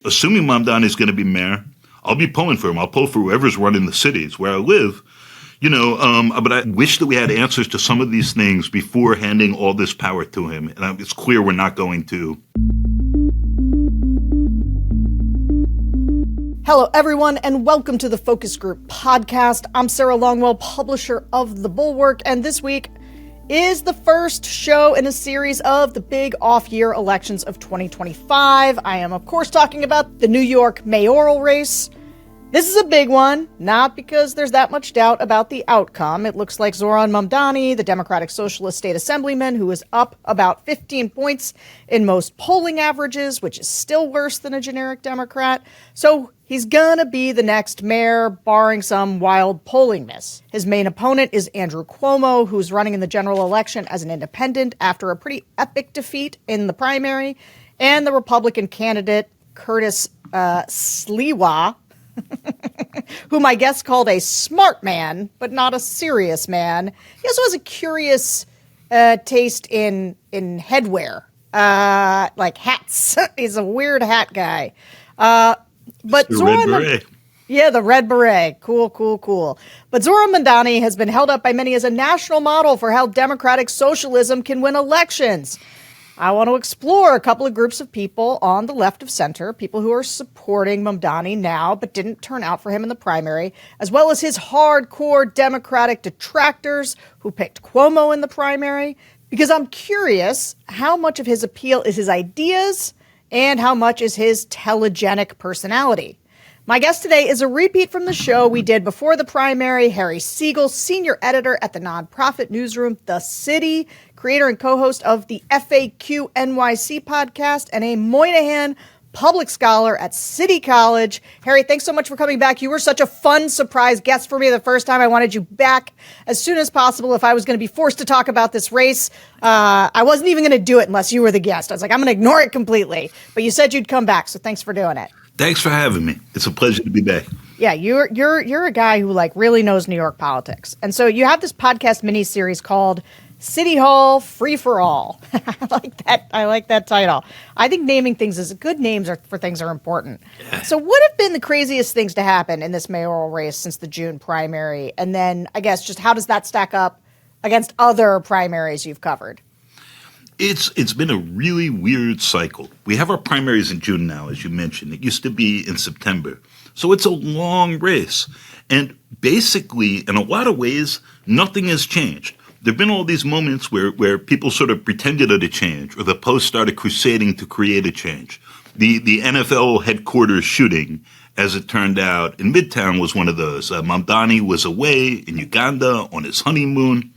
Assuming Mamdani is going to be mayor, I'll be pulling for him. I'll pull for whoever's running the cities where I live. But I wish that we had answers to some of these things before handing all this power to him. And it's clear we're not going to. Hello, everyone, and welcome to the Focus Group podcast. I'm Sarah Longwell, publisher of The Bulwark, and this week is the first show in a series of the big off-year elections of 2025. I am, of course, talking about the New York mayoral race. This is a big one, not because there's that much doubt about the outcome. It looks like Zohran Mamdani, the Democratic Socialist state assemblyman, who is up about 15 points in most polling averages, which is still worse than a generic Democrat. So he's gonna be the next mayor, barring some wild polling miss. His main opponent is Andrew Cuomo, who's running in the general election as an independent after a pretty epic defeat in the primary, and the Republican candidate, Curtis Sliwa, whom I guess called a smart man, but not a serious man. He also has a curious taste in headwear, like hats. He's a weird hat guy. But Zohran, red beret. Yeah, the red beret. Cool. But Zohran Mamdani has been held up by many as a national model for how democratic socialism can win elections. I want to explore a couple of groups of people on the left of center, people who are supporting Mamdani now but didn't turn out for him in the primary, as well as his hardcore Democratic detractors who picked Cuomo in the primary, because I'm curious how much of his appeal is his ideas and how much is his telegenic personality. My guest today is a repeat from the show we did before the primary, Harry Siegel, senior editor at the nonprofit newsroom The City, creator and co-host of the FAQ NYC podcast, and a Moynihan public scholar at City College. Harry, thanks so much for coming back. You were such a fun surprise guest for me the first time. I wanted you back as soon as possible if I was going to be forced to talk about this race. I wasn't even going to do it unless you were the guest. I was like, I'm going to ignore it completely. But you said you'd come back, so thanks for doing it. Thanks for having me. It's a pleasure to be back. Yeah, you're a guy who really knows New York politics. And so you have this podcast mini-series called City Hall Free for All. I like that title. I think naming things is good names for things are important. Yeah. So what have been the craziest things to happen in this mayoral race since the June primary? And then I guess just how does that stack up against other primaries you've covered? It's been a really weird cycle. We have our primaries in June now, as you mentioned. It used to be in September. So it's a long race. And basically, in a lot of ways, nothing has changed. There have been all these moments where people sort of pretended at a change, or the Post started crusading to create a change. The NFL headquarters shooting, as it turned out, in Midtown was one of those. Mamdani was away in Uganda on his honeymoon.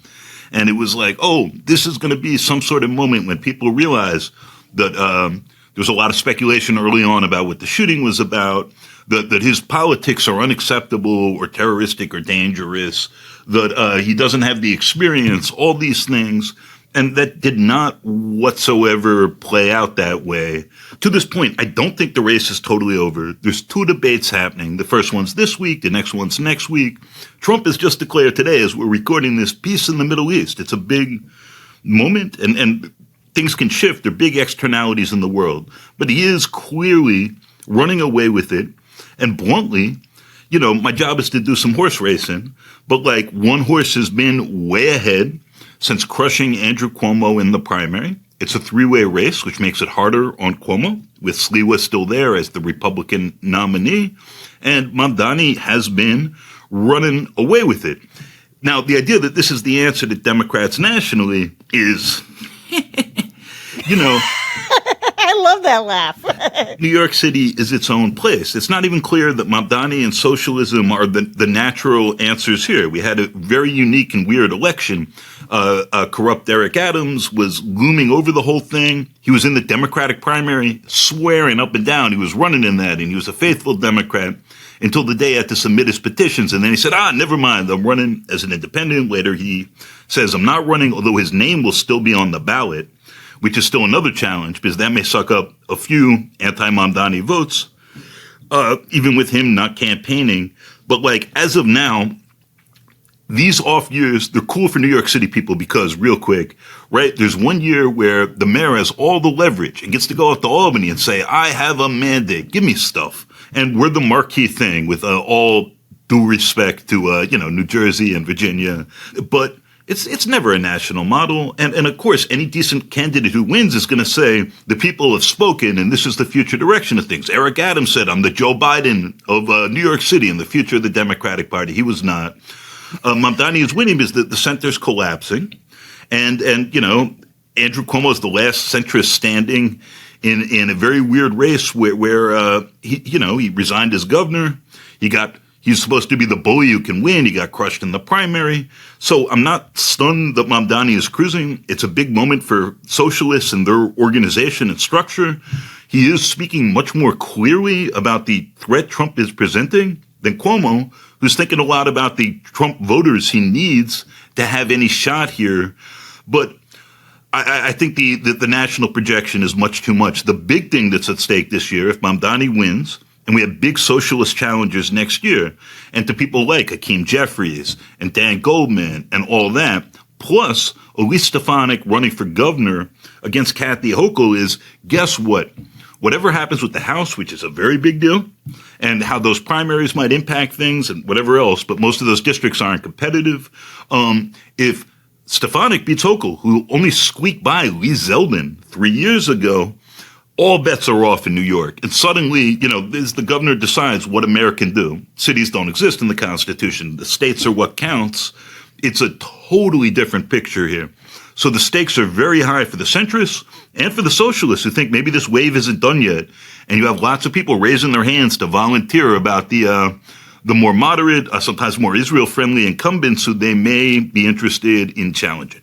And it was like, oh, this is going to be some sort of moment when people realize that there was a lot of speculation early on about what the shooting was about, that his politics are unacceptable or terroristic or dangerous, that he doesn't have the experience, all these things. And that did not whatsoever play out that way. To this point, I don't think the race is totally over. There's two debates happening. The first one's this week. The next one's next week. Trump has just declared today, as we're recording this, peace in the Middle East. It's a big moment, and things can shift. There are big externalities in the world. But he is clearly running away with it. And bluntly, my job is to do some horse racing. But one horse has been way ahead since crushing Andrew Cuomo in the primary. It's a three-way race, which makes it harder on Cuomo, with Sliwa still there as the Republican nominee. And Mandani has been running away with it. Now, the idea that this is the answer to Democrats nationally is, I love that laugh. New York City is its own place. It's not even clear that Mamdani and socialism are the natural answers here. We had a very unique and weird election. Corrupt Eric Adams was looming over the whole thing. He was in the Democratic primary, swearing up and down he was running in that, and he was a faithful Democrat until the day he had to submit his petitions. And then he said, never mind, I'm running as an independent. Later he says, I'm not running, although his name will still be on the ballot, which is still another challenge because that may suck up a few anti-Mamdani votes, even with him not campaigning. But as of now, these off years, they're cool for New York City people because, real quick, right, there's one year where the mayor has all the leverage and gets to go up to Albany and say, I have a mandate, give me stuff. And we're the marquee thing with all due respect to, New Jersey and Virginia. But it's never a national model. And of course, any decent candidate who wins is going to say, the people have spoken and this is the future direction of things. Eric Adams said, I'm the Joe Biden of New York City and the future of the Democratic Party. He was not. Mamdani is winning because the center's collapsing. And Andrew Cuomo is the last centrist standing in a very weird race where he resigned as governor. He's supposed to be the bully who can win. He got crushed in the primary. So I'm not stunned that Mamdani is cruising. It's a big moment for socialists and their organization and structure. He is speaking much more clearly about the threat Trump is presenting than Cuomo, who's thinking a lot about the Trump voters he needs to have any shot here. But I think the national projection is much too much. The big thing that's at stake this year, if Mamdani wins, and we have big socialist challengers next year, and to people like Hakeem Jeffries and Dan Goldman and all that, plus Elise Stefanik running for governor against Kathy Hochul is, guess what? Whatever happens with the House, which is a very big deal, and how those primaries might impact things and whatever else, but most of those districts aren't competitive. If Stefanik beats Hochul, who only squeaked by Lee Zeldin 3 years ago, all bets are off in New York. And suddenly, as the governor decides what a mayor can do, cities don't exist in the Constitution. The states are what counts. It's a totally different picture here. So the stakes are very high for the centrists and for the socialists who think maybe this wave isn't done yet. And you have lots of people raising their hands to volunteer about the more moderate, sometimes more Israel-friendly incumbents who they may be interested in challenging.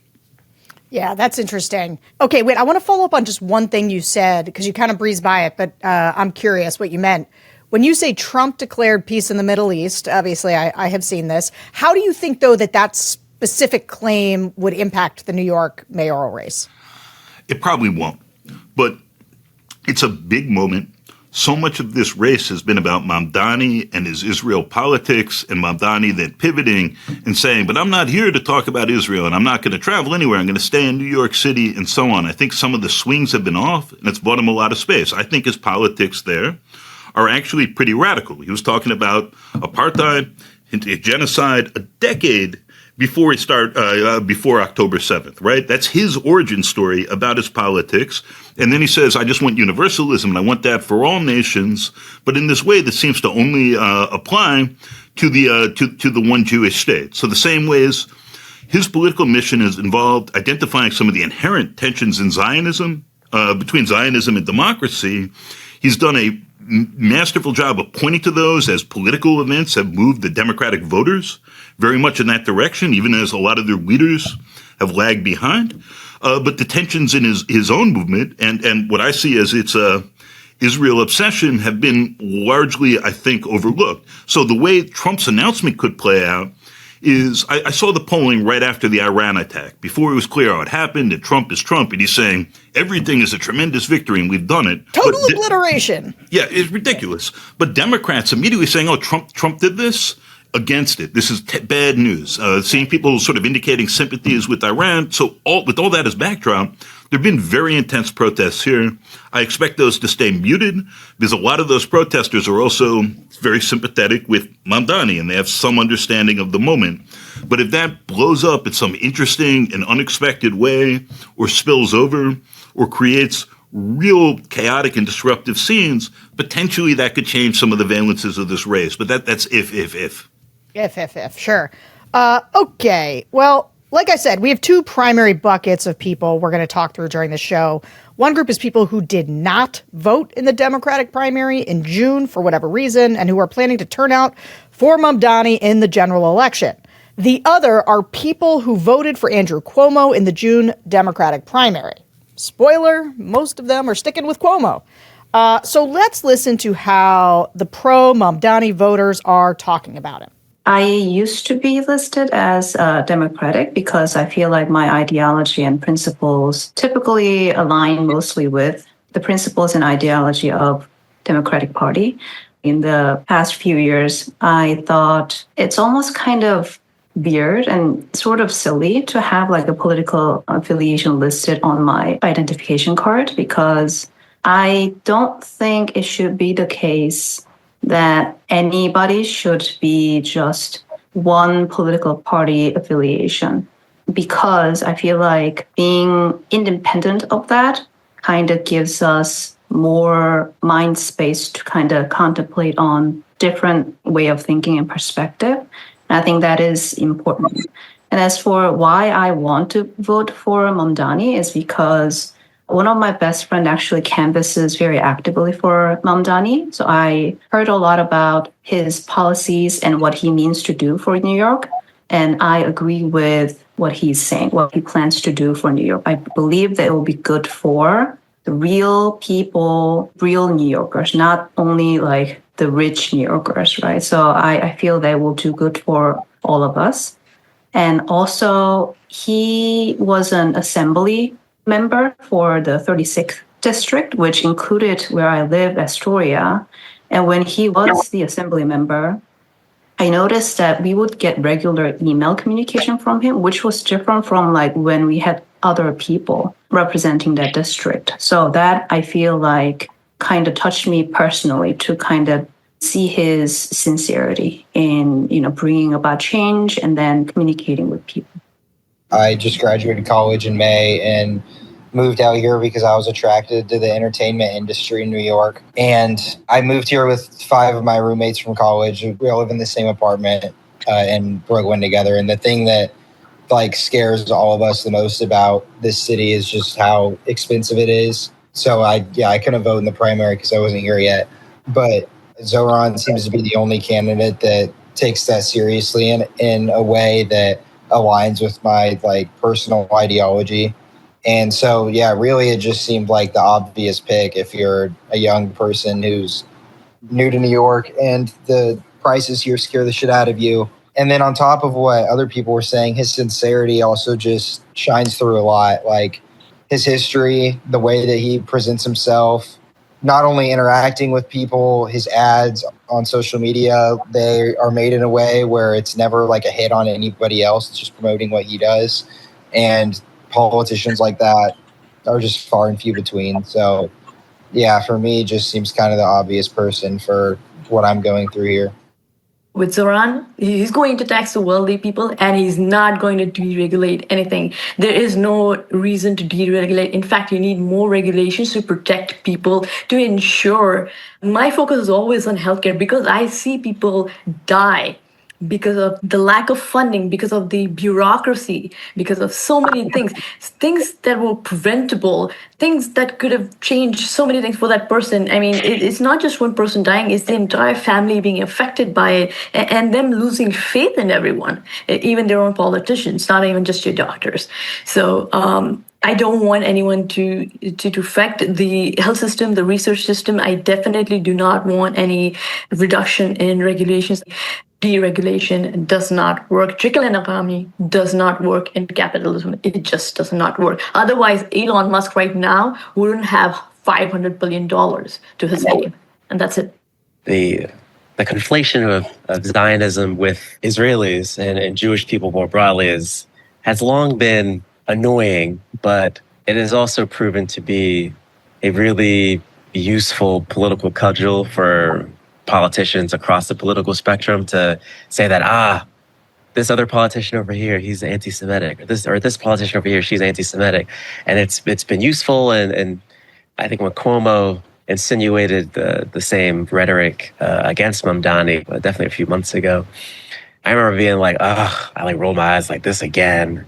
Yeah, that's interesting. Okay, wait, I want to follow up on just one thing you said, because you kind of breezed by it, but I'm curious what you meant. When you say Trump declared peace in the Middle East, obviously I have seen this. How do you think, though, that specific claim would impact the New York mayoral race? It probably won't, but it's a big moment. So much of this race has been about Mamdani and his Israel politics, and Mamdani then pivoting and saying, but I'm not here to talk about Israel, and I'm not going to travel anywhere. I'm going to stay in New York City and so on. I think some of the swings have been off, and it's bought him a lot of space. I think his politics there are actually pretty radical. He was talking about apartheid, genocide, a decade before before October 7th, right? That's his origin story about his politics. And then he says, I just want universalism and I want that for all nations. But in this way that seems to only apply to the one Jewish state. So the same ways his political mission is involved identifying some of the inherent tensions in Zionism, between Zionism and democracy. He's done a masterful job of pointing to those as political events have moved the Democratic voters very much in that direction, even as a lot of their leaders have lagged behind. But the tensions in his own movement and what I see as its Israel obsession have been largely, I think, overlooked. So the way Trump's announcement could play out is I saw the polling right after the Iran attack, before it was clear how it happened, and Trump is Trump, and he's saying everything is a tremendous victory and we've done it. Total obliteration. Yeah, it's ridiculous. But Democrats immediately saying, oh, Trump did this? Against it. This is bad news. Seeing people sort of indicating sympathies with Iran. So with all that as backdrop, there have been very intense protests here. I expect those to stay muted because a lot of those protesters are also very sympathetic with Mandani and they have some understanding of the moment. But if that blows up in some interesting and unexpected way or spills over or creates real chaotic and disruptive scenes, potentially that could change some of the valences of this race. But that's if. If, sure. Okay. Well, like I said, we have two primary buckets of people we're going to talk through during the show. One group is people who did not vote in the Democratic primary in June for whatever reason and who are planning to turn out for Mamdani in the general election. The other are people who voted for Andrew Cuomo in the June Democratic primary. Spoiler, most of them are sticking with Cuomo. So let's listen to how the pro-Mamdani voters are talking about him. I used to be listed as Democratic because I feel like my ideology and principles typically align mostly with the principles and ideology of Democratic Party. In the past few years, I thought it's almost kind of weird and sort of silly to have like a political affiliation listed on my identification card, because I don't think it should be the case that anybody should be just one political party affiliation, because I feel like being independent of that kind of gives us more mind space to kind of contemplate on different way of thinking and perspective. And I think that is important. And as for why I want to vote for Mamdani is because one of my best friends actually canvasses very actively for Mamdani. So I heard a lot about his policies and what he means to do for New York. And I agree with what he's saying, what he plans to do for New York. I believe that it will be good for the real people, real New Yorkers, not only like the rich New Yorkers, right? So I feel that will do good for all of us. And also, he was an assembly member for the 36th district, which included where I live, Astoria. And when he was the assembly member, I noticed that we would get regular email communication from him, which was different from like when we had other people representing that district. So that I feel like kind of touched me personally to kind of see his sincerity in, bringing about change and then communicating with people. I just graduated college in May and moved out here because I was attracted to the entertainment industry in New York. And I moved here with 5 of my roommates from college. We all live in the same apartment in Brooklyn together. And the thing that scares all of us the most about this city is just how expensive it is. So I couldn't vote in the primary because I wasn't here yet. But Zohran seems to be the only candidate that takes that seriously in a way that aligns with my personal ideology. And so, really, it just seemed like the obvious pick if you're a young person who's new to New York and the prices here scare the shit out of you. And then on top of what other people were saying, his sincerity also just shines through a lot. Like his history, the way that he presents himself, not only interacting with people, his ads on social media, they are made in a way where it's never like a hit on anybody else. It's just promoting what he does. And politicians like that are just far and few between. So, for me, just seems kind of the obvious person for what I'm going through here. With Zohran, he's going to tax the wealthy people and he's not going to deregulate anything. There is no reason to deregulate. In fact, you need more regulations to protect people, to ensure. My focus is always on healthcare because I see people die because of the lack of funding, because of the bureaucracy, because of so many things that were preventable, things that could have changed so many things for that person. I mean, it's not just one person dying, it's the entire family being affected by it and them losing faith in everyone, even their own politicians, not even just your doctors. So, I don't want anyone to affect the health system, the research system. I definitely do not want any reduction in regulations. Deregulation does not work. Trickle economy does not work in capitalism. It just does not work. Otherwise, Elon Musk right now wouldn't have $500 billion to his name. And that's it. The conflation of Zionism with Israelis and Jewish people more broadly has long been annoying, but it has also proven to be a really useful political cudgel for politicians across the political spectrum to say that, this other politician over here, he's anti-Semitic, or this politician over here, she's anti-Semitic. And it's been useful. And I think when Cuomo insinuated the same rhetoric against Mamdani, definitely a few months ago, I remember being like, I rolled my eyes like this again.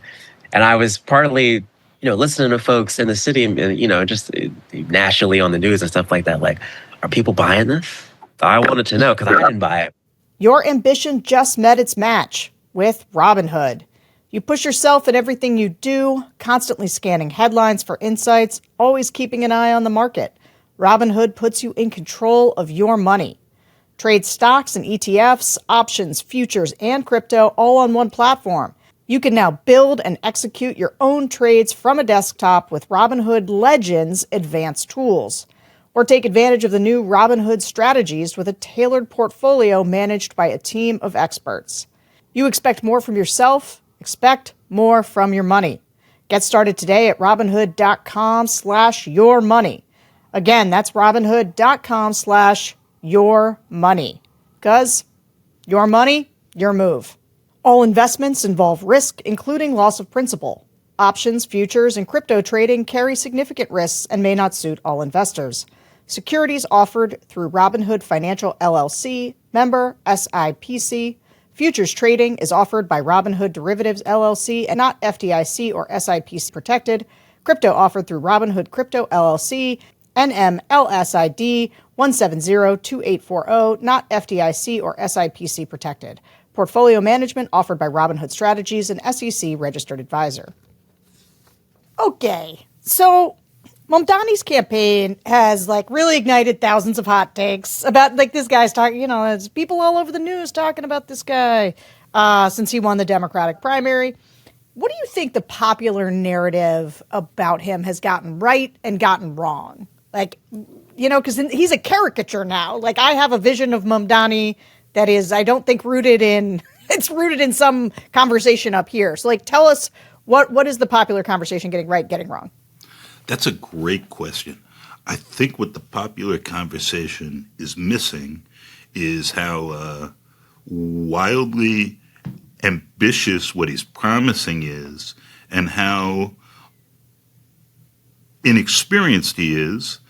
And I was partly, listening to folks in the city and, just nationally on the news and stuff like that. Like, are people buying this? I wanted to know because I didn't buy it. Your ambition just met its match with Robinhood. You push yourself in everything you do, constantly scanning headlines for insights, always keeping an eye on the market. Robinhood puts you in control of your money. Trade stocks and ETFs, options, futures, and crypto all on one platform. You can now build and execute your own trades from a desktop with Robinhood Legends advanced tools. Or take advantage of the new Robinhood strategies with a tailored portfolio managed by a team of experts. You expect more from yourself, expect more from your money. Get started today at Robinhood.com/yourmoney. Again, that's Robinhood.com/yourmoney. Because your money, your move. All investments involve risk, including loss of principal. Options, futures, and crypto trading carry significant risks and may not suit all investors. Securities offered through Robinhood Financial LLC, member SIPC. Futures trading is offered by Robinhood Derivatives LLC and not FDIC or SIPC protected. Crypto offered through Robinhood Crypto LLC, NMLSID 1702840, not FDIC or SIPC protected. Portfolio management offered by Robinhood Strategies, an SEC registered advisor. Okay, so Mamdani's campaign has really ignited thousands of hot takes about this guy's talking, there's people all over the news talking about this guy since he won the Democratic primary. What do you think the popular narrative about him has gotten right and gotten wrong? Because he's a caricature now. I have a vision of Mamdani that is, I don't think it's rooted in some conversation up here. So tell us what is the popular conversation getting right, getting wrong? That's a great question. I think what the popular conversation is missing is how wildly ambitious what he's promising is and how inexperienced he is,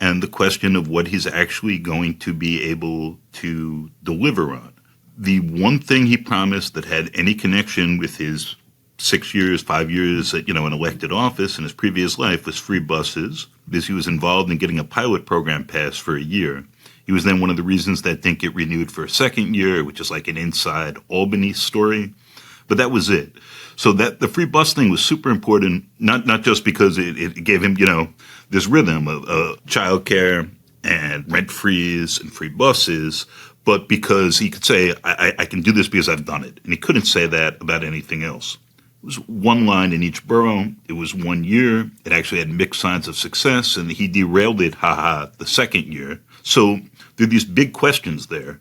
and the question of what he's actually going to be able to deliver on. The one thing he promised that had any connection with his 6 years, 5 years, in elected office in his previous life was free buses, because he was involved in getting a pilot program passed for a year. He was then one of the reasons that didn't get renewed for a second year, which is like an inside Albany story. But that was it. So that the free bus thing was super important, not just because it gave him, this rhythm of childcare and rent frees and free buses, but because he could say, I can do this because I've done it. And he couldn't say that about anything else. It was one line in each borough. It was 1 year. It actually had mixed signs of success, and he derailed it, the second year. So there are these big questions there.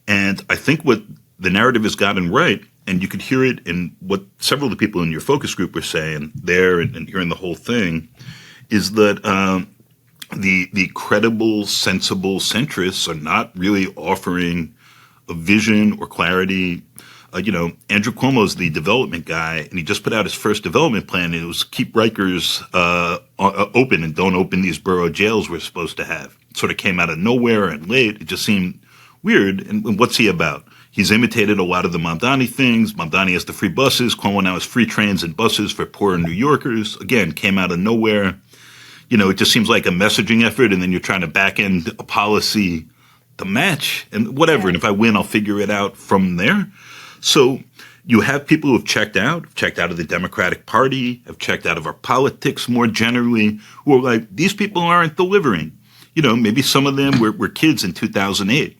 And I think what the narrative has gotten right, and you could hear it in what several of the people in your focus group were saying there and hearing the whole thing, is that the credible, sensible centrists are not really offering a vision or clarity. Andrew Cuomo's the development guy, and he just put out his first development plan, and it was keep Rikers open and don't open these borough jails we're supposed to have. It sort of came out of nowhere and late. It just seemed weird. And what's he about? He's imitated a lot of the Mandani things. Mamdani has the free buses. Cuomo now has free trains and buses for poor New Yorkers. Again, came out of nowhere. It just seems like a messaging effort, and then you're trying to back end a policy to match and whatever. And if I win, I'll figure it out from there. So you have people who have checked out of the Democratic Party, have checked out of our politics more generally, who are like, these people aren't delivering. Maybe some of them were kids in 2008.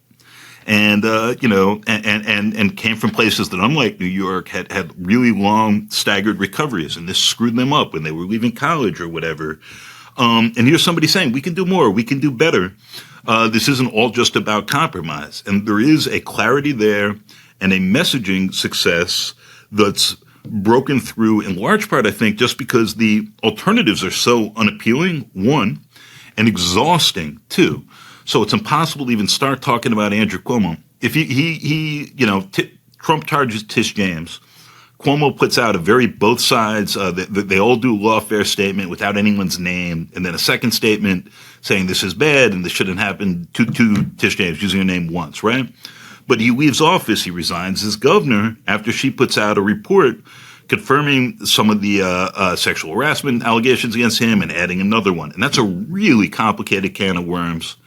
And, and came from places that, unlike New York, had really long staggered recoveries. And this screwed them up when they were leaving college or whatever. And here's somebody saying, we can do more, we can do better. This isn't all just about compromise. And there is a clarity there and a messaging success that's broken through in large part, I think, just because the alternatives are so unappealing, one, and exhausting, two. So it's impossible to even start talking about Andrew Cuomo. If Trump charges Tish James, Cuomo puts out a very both sides, they all do a lawfare statement without anyone's name, and then a second statement saying this is bad and this shouldn't happen to Tish James, using her name once, right? But he leaves office, he resigns as governor after she puts out a report confirming some of the sexual harassment allegations against him and adding another one. And that's a really complicated can of worms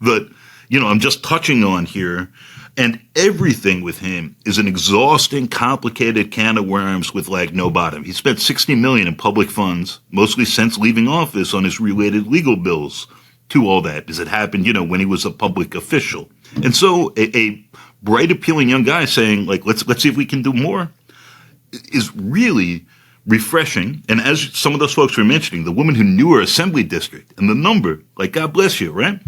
that, I'm just touching on here. And everything with him is an exhausting, complicated can of worms with no bottom. He spent $60 million in public funds, mostly since leaving office, on his related legal bills to all that, because it happened, when he was a public official. And so a bright, appealing young guy saying, let's see if we can do more is really refreshing. And as some of those folks were mentioning, the woman who knew her assembly district and the number, God bless you, right?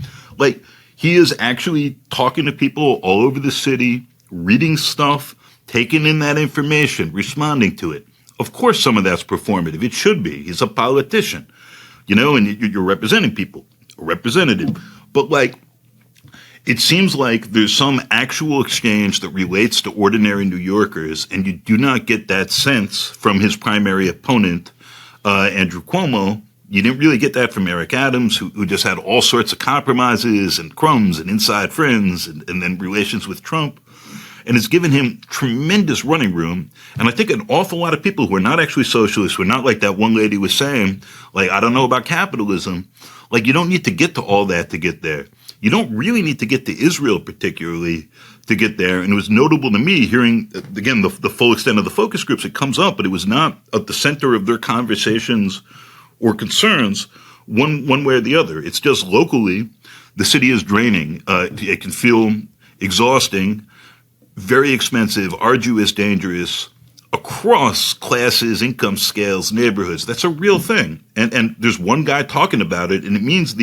He is actually talking to people all over the city, reading stuff, taking in that information, responding to it. Of course, some of that's performative. It should be. He's a politician, and you're representing people, a representative. But it seems like there's some actual exchange that relates to ordinary New Yorkers, and you do not get that sense from his primary opponent, Andrew Cuomo. You didn't really get that from Eric Adams, who just had all sorts of compromises and crumbs and inside friends and then relations with Trump. And it's given him tremendous running room. And I think an awful lot of people who are not actually socialists, who are not like that one lady was saying, I don't know about capitalism. You don't need to get to all that to get there. You don't really need to get to Israel particularly to get there. And it was notable to me hearing, again, the full extent of the focus groups. It comes up, but it was not at the center of their conversations or concerns one way or the other. It's just locally, the city is draining. It can feel exhausting, very expensive, arduous, dangerous, across classes, income scales, neighborhoods. That's a real thing. And there's one guy talking about it, and it means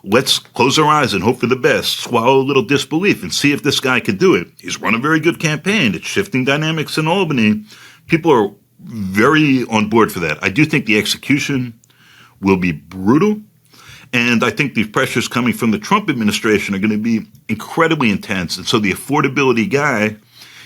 let's close our eyes and hope for the best, swallow a little disbelief and see if this guy can do it. He's run a very good campaign. It's shifting dynamics in Albany. People are very on board for that. I do think the execution will be brutal. And I think the pressures coming from the Trump administration are going to be incredibly intense. And so the affordability guy,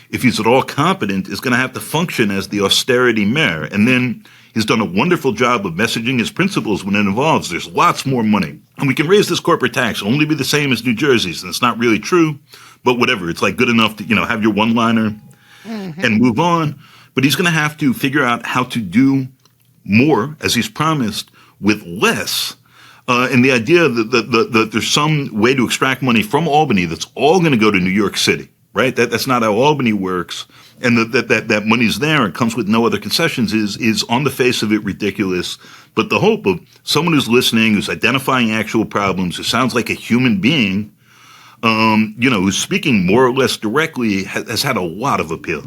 if he's at all competent, is going to have to function as the austerity mayor. And then he's done a wonderful job of messaging his principles when it involves there's lots more money. And we can raise this corporate tax. It'll only be the same as New Jersey's. And it's not really true, but whatever. It's good enough to, have your one-liner and move on. But he's going to have to figure out how to do more, as he's promised, with less. And the idea that there's some way to extract money from Albany that's all going to go to New York City, right? That's not how Albany works. And that money's there and comes with no other concessions is on the face of it ridiculous. But the hope of someone who's listening, who's identifying actual problems, who sounds like a human being, who's speaking more or less directly has had a lot of appeal.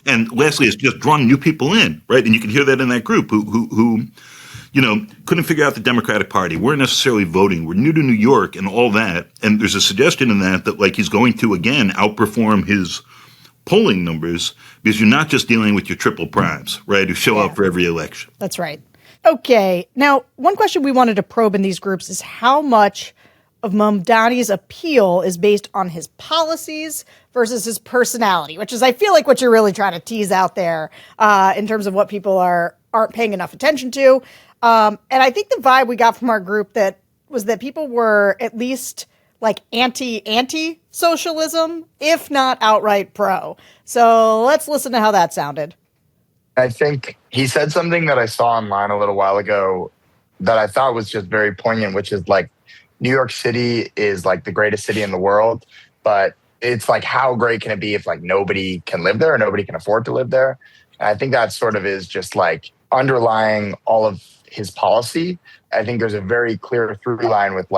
And lastly, it's just drawn new people in, right? And you can hear that in that group who couldn't figure out the Democratic Party, weren't necessarily voting, we're new to New York and all that. And there's a suggestion in that he's going to, again, outperform his polling numbers because you're not just dealing with your triple primes, right, who show up for every election. That's right. Okay. Now, one question we wanted to probe in these groups is how much of Mamdani's appeal is based on his policies versus his personality, which is, I feel like, what you're really trying to tease out there in terms of what people aren't paying enough attention to. And I think the vibe we got from our group that people were at least anti-socialism, if not outright pro. So let's listen to how that sounded. I think he said something that I saw online a little while ago that I thought was just very poignant, which is New York City is the greatest city in the world, but it's how great can it be if nobody can live there or nobody can afford to live there? And I think that sort of is just underlying all of his policy. I think there's a very clear through line with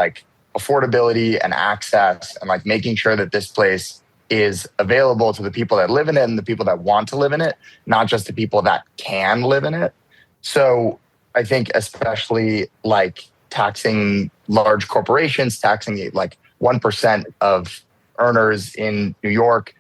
affordability and access and making sure that this place is available to the people that live in it and the people that want to live in it, not just the people that can live in it. So I think especially taxing large corporations, taxing 1% of earners in New York,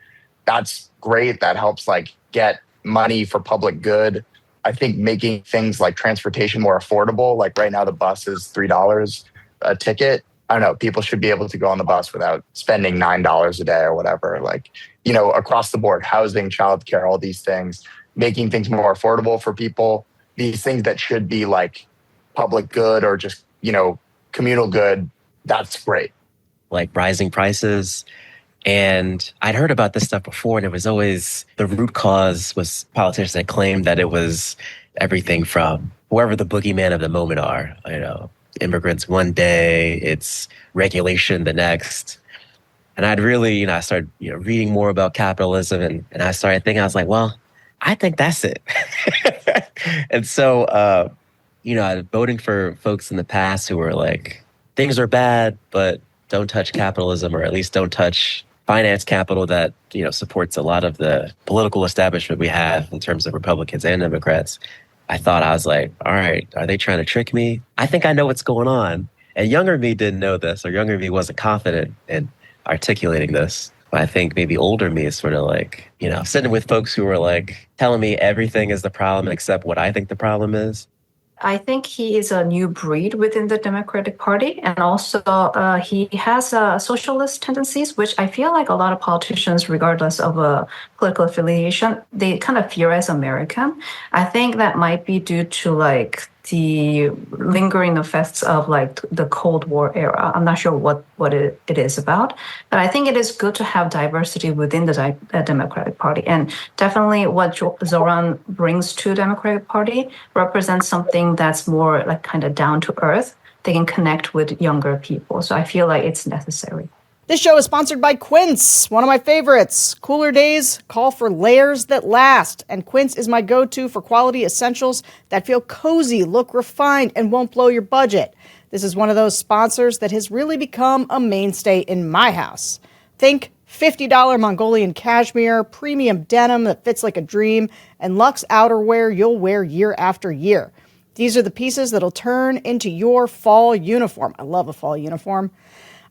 that's great. That helps get money for public good. I think making things like transportation more affordable, right now the bus is $3 a ticket. I don't know, people should be able to go on the bus without spending $9 a day or whatever. Across the board, housing, childcare, all these things, making things more affordable for people, these things that should be public good or just, communal good, that's great. Rising prices. And I'd heard about this stuff before, and it was always the root cause was politicians that claimed that it was everything from whoever the boogeyman of the moment are, immigrants one day, it's regulation the next. And I'd really, I started, reading more about capitalism and I started thinking, I was like, well, I think that's it. And so, voting for folks in the past who were things are bad, but don't touch capitalism, or at least don't touch finance capital that, supports a lot of the political establishment we have in terms of Republicans and Democrats. I thought, I was like, all right, are they trying to trick me? I think I know what's going on. And younger me didn't know this, or younger me wasn't confident in articulating this. I think maybe older me is sort of like, sitting with folks who are like telling me everything is the problem except what I think the problem is. I think he is a new breed within the Democratic Party, and also he has socialist tendencies, which I feel like a lot of politicians, regardless of a political affiliation, they kind of fear as American. I think that might be due to like the lingering effects of like the Cold War era. I'm not sure what it is about, but I think it is good to have diversity within the Democratic Party. And definitely what Zohran brings to Democratic Party represents something that's more like kind of down to earth. They can connect with younger people. So I feel like it's necessary. This show is sponsored by Quince, one of my favorites. Cooler days call for layers that last, and Quince is my go-to for quality essentials that feel cozy, look refined, and won't blow your budget. This is one of those sponsors that has really become a mainstay in my house. Think $50 Mongolian cashmere, premium denim that fits like a dream, and luxe outerwear you'll wear year after year. These are the pieces that'll turn into your fall uniform. I love a fall uniform.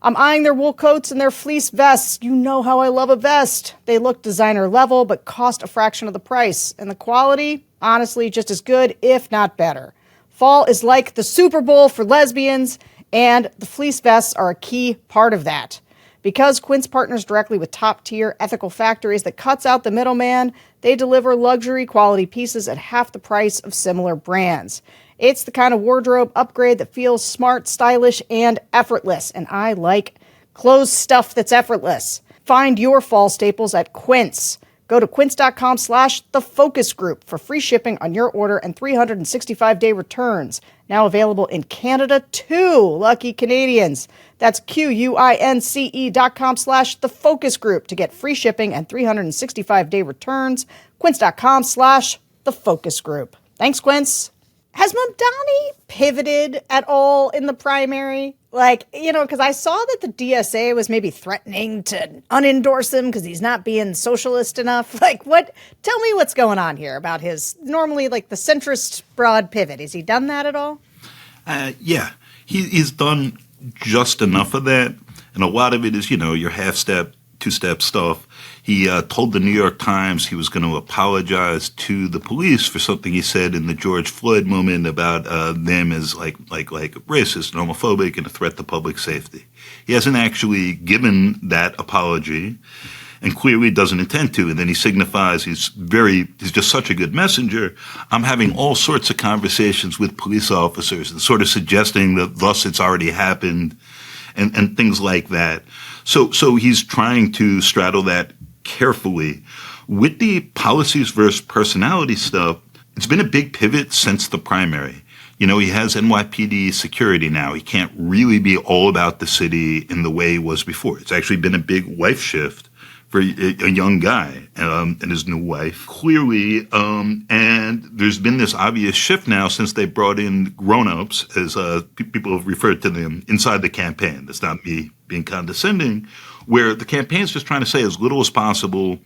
I'm eyeing their wool coats and their fleece vests. You know how I love a vest. They look designer level, but cost a fraction of the price. And the quality, honestly, just as good, if not better. Fall is like the Super Bowl for lesbians, and the fleece vests are a key part of that. Because Quince partners directly with top-tier ethical factories that cuts out the middleman, they deliver luxury quality pieces at half the price of similar brands. It's the kind of wardrobe upgrade that feels smart, stylish, and effortless. And I like clothes stuff that's effortless. Find your fall staples at Quince. Go to quince.com/thefocusgroup for free shipping on your order and 365-day returns. Now available in Canada too. Lucky Canadians. That's QUINCE.com/thefocusgroup to get free shipping and 365-day returns. Quince.com/thefocusgroup. Thanks, Quince. Has Mamdani pivoted at all in the primary? Because I saw that the DSA was maybe threatening to unendorse him because he's not being socialist enough. Tell me what's going on here about his normally the centrist broad pivot. Has he done that at all? Yeah, he's done just enough of that. And a lot of it is, your half-step, two-step stuff. He told the New York Times he was going to apologize to the police for something he said in the George Floyd moment about them as like racist and homophobic and a threat to public safety. He hasn't actually given that apology and clearly doesn't intend to. And then he signifies he's just such a good messenger. I'm having all sorts of conversations with police officers and sort of suggesting that thus it's already happened and things like that. So he's trying to straddle that carefully. With the policies versus personality stuff, it's been a big pivot since the primary. He has NYPD security now. He can't really be all about the city in the way he was before. It's actually been a big life shift for a young guy and his new wife, clearly. And there's been this obvious shift now since they brought in grown-ups, as people have referred to them, inside the campaign. That's not me being condescending, where the campaign's just trying to say as little as possible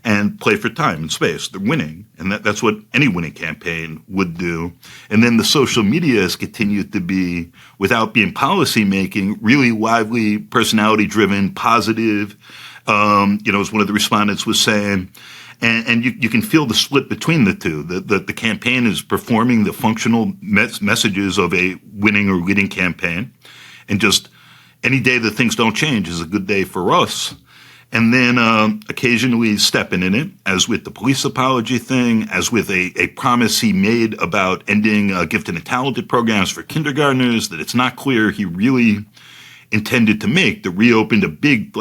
and play for time and space. They're winning, and that's what any winning campaign would do. And then the social media has continued to be, without being policy-making, really lively, personality-driven, positive, as one of the respondents was saying. And you can feel the split between the two. The campaign is performing the functional messages of a winning or leading campaign. And just any day that things don't change is a good day for us. And then occasionally stepping in it, as with the police apology thing, as with a promise he made about ending gifted and talented programs for kindergartners that it's not clear he really intended to make, that reopened a big,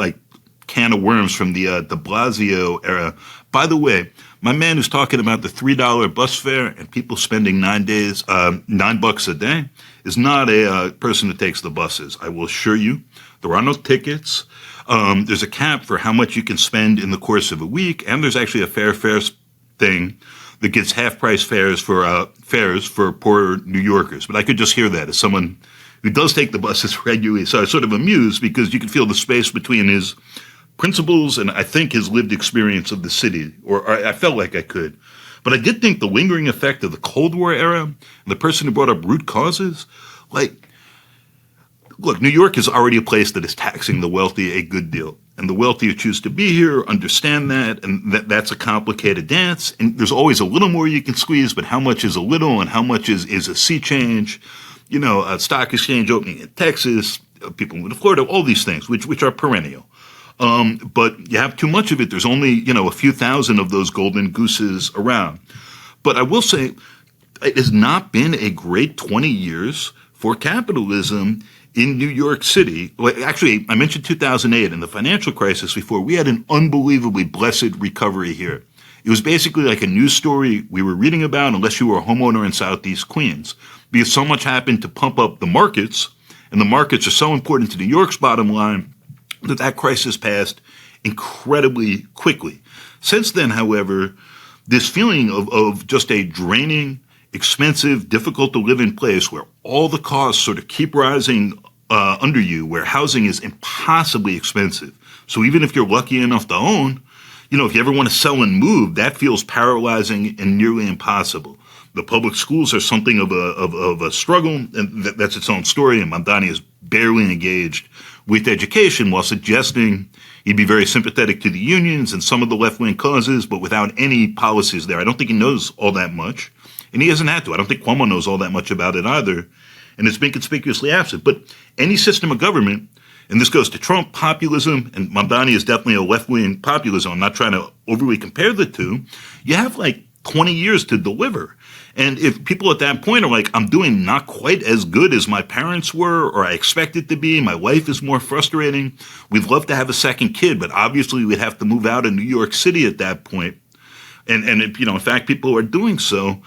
can of worms from the de Blasio era. By the way, my man who's talking about the $3 bus fare and people spending $9 a day is not a person who takes the buses. I will assure you, there are no tickets. There's a cap for how much you can spend in the course of a week, and there's actually a fares thing that gets half-price fares for poor New Yorkers. But I could just hear that as someone who does take the buses regularly. So I was sort of amused because you could feel the space between his principles and I think his lived experience of the city, or I felt like I could. But I did think the lingering effect of the Cold War era and the person who brought up root causes, look, New York is already a place that is taxing the wealthy a good deal. And the wealthy who choose to be here understand that, and that's a complicated dance. And there's always a little more you can squeeze, but how much is a little and how much is a sea change? You know, a stock exchange opening in Texas, people moving to Florida, all these things, which are perennial. But you have too much of it. There's only, you know, a few thousand of those golden gooses around. But I will say, it has not been a great 20 years for capitalism in New York City. Actually, I mentioned 2008 and the financial crisis before. We had an unbelievably blessed recovery here. It was basically like a news story we were reading about unless you were a homeowner in Southeast Queens, because so much happened to pump up the markets, and the markets are so important to New York's bottom line that crisis passed incredibly quickly. Since then, however, this feeling of just a draining, expensive, difficult to live in place where all the costs sort of keep rising under you, where housing is impossibly expensive. So even if you're lucky enough to own, you know, if you ever want to sell and move, that feels paralyzing and nearly impossible. The public schools are something of a struggle, and that's its own story. And Mandani is barely engaged with education while suggesting he'd be very sympathetic to the unions and some of the left-wing causes, but without any policies there. I don't think he knows all that much. And he hasn't had to. I don't think Cuomo knows all that much about it either. And it's been conspicuously absent. But any system of government, and this goes to Trump populism, and Mandani is definitely a left-wing populism. I'm not trying to overly compare the two. You have like 20 years to deliver. And if people at that point are like, I'm doing not quite as good as my parents were, or I expect it to be, my life is more frustrating, we'd love to have a second kid, but obviously we'd have to move out of New York City at that point. And if, you know, in fact, people are doing so,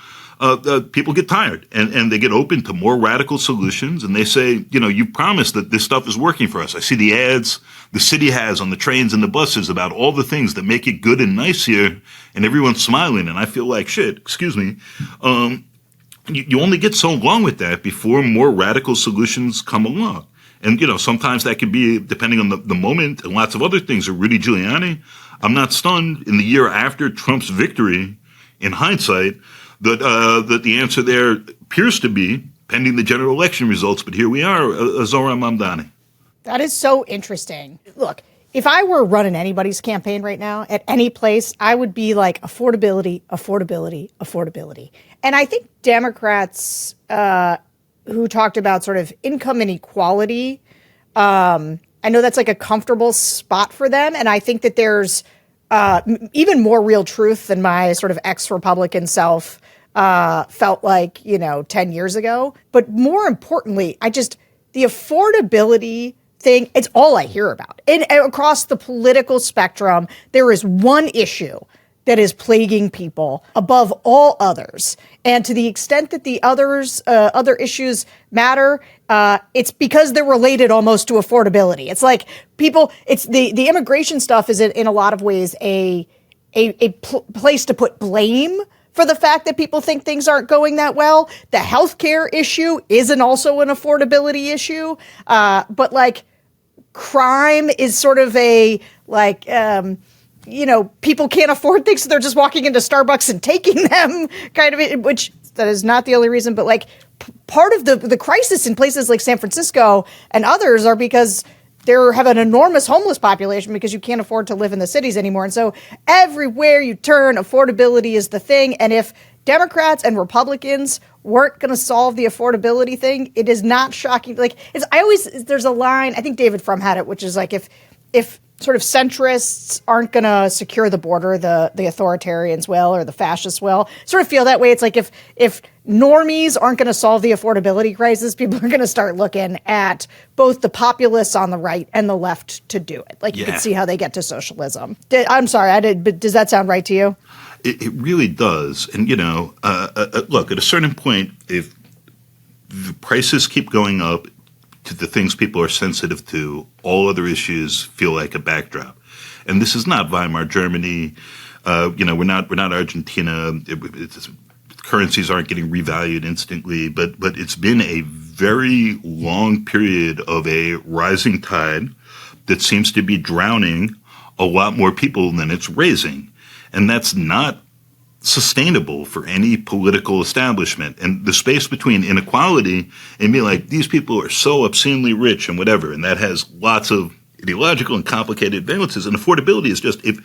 people get tired and they get open to more radical solutions. And they say, you know, you promised that this stuff is working for us. I see the ads the city has on the trains and the buses about all the things that make it good and nice here. And everyone's smiling. And I feel like shit, excuse me. You only get so long with that before more radical solutions come along. And, you know, sometimes that can be, depending on the moment, and lots of other things. Or Rudy Giuliani, I'm not stunned in the year after Trump's victory, in hindsight, that the answer there appears to be, pending the general election results, but here we are, Zohran Mamdani. That is so interesting. Look, if I were running anybody's campaign right now at any place, I would be like affordability, affordability, affordability. And I think Democrats who talked about sort of income inequality, I know that's like a comfortable spot for them. And I think that there's even more real truth than my sort of ex-Republican self felt like, 10 years ago. But more importantly, the affordability thing, it's all I hear about. And across the political spectrum, there is one issue that is plaguing people above all others. And to the extent that the other issues matter, it's because they're related almost to affordability. It's like it's the immigration stuff is in a lot of ways a place to put blame for the fact that people think things aren't going that well. The healthcare issue isn't also an affordability issue. But like crime is sort of people can't afford things, so they're just walking into Starbucks and taking them, kind of, which that is not the only reason. But like part of the crisis in places like San Francisco and others are because they have an enormous homeless population because you can't afford to live in the cities anymore. And so everywhere you turn, affordability is the thing. And if Democrats and Republicans weren't going to solve the affordability thing, it is not shocking. Like there's a line, I think David Frum had it, which is like if sort of centrists aren't going to secure the border, the authoritarians will, or the fascists will. Sort of feel that way. It's like if normies aren't going to solve the affordability crisis, people are going to start looking at both the populists on the right and the left to do it. Like you can see how they get to socialism. I'm sorry, but does that sound right to you? It really does. And, look, at a certain point, if the prices keep going up, to the things people are sensitive to, all other issues feel like a backdrop. And this is not Weimar Germany. We're not Argentina. Currencies aren't getting revalued instantly. But it's been a very long period of a rising tide that seems to be drowning a lot more people than it's raising. And that's not sustainable for any political establishment. And the space between inequality and being like, these people are so obscenely rich and whatever, and that has lots of ideological and complicated valences. And affordability is just, if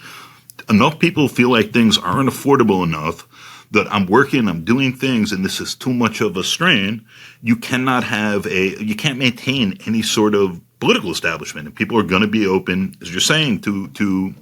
enough people feel like things aren't affordable enough, that I'm working, I'm doing things, and this is too much of a strain, you can't maintain any sort of political establishment. And people are going to be open, as you're saying, to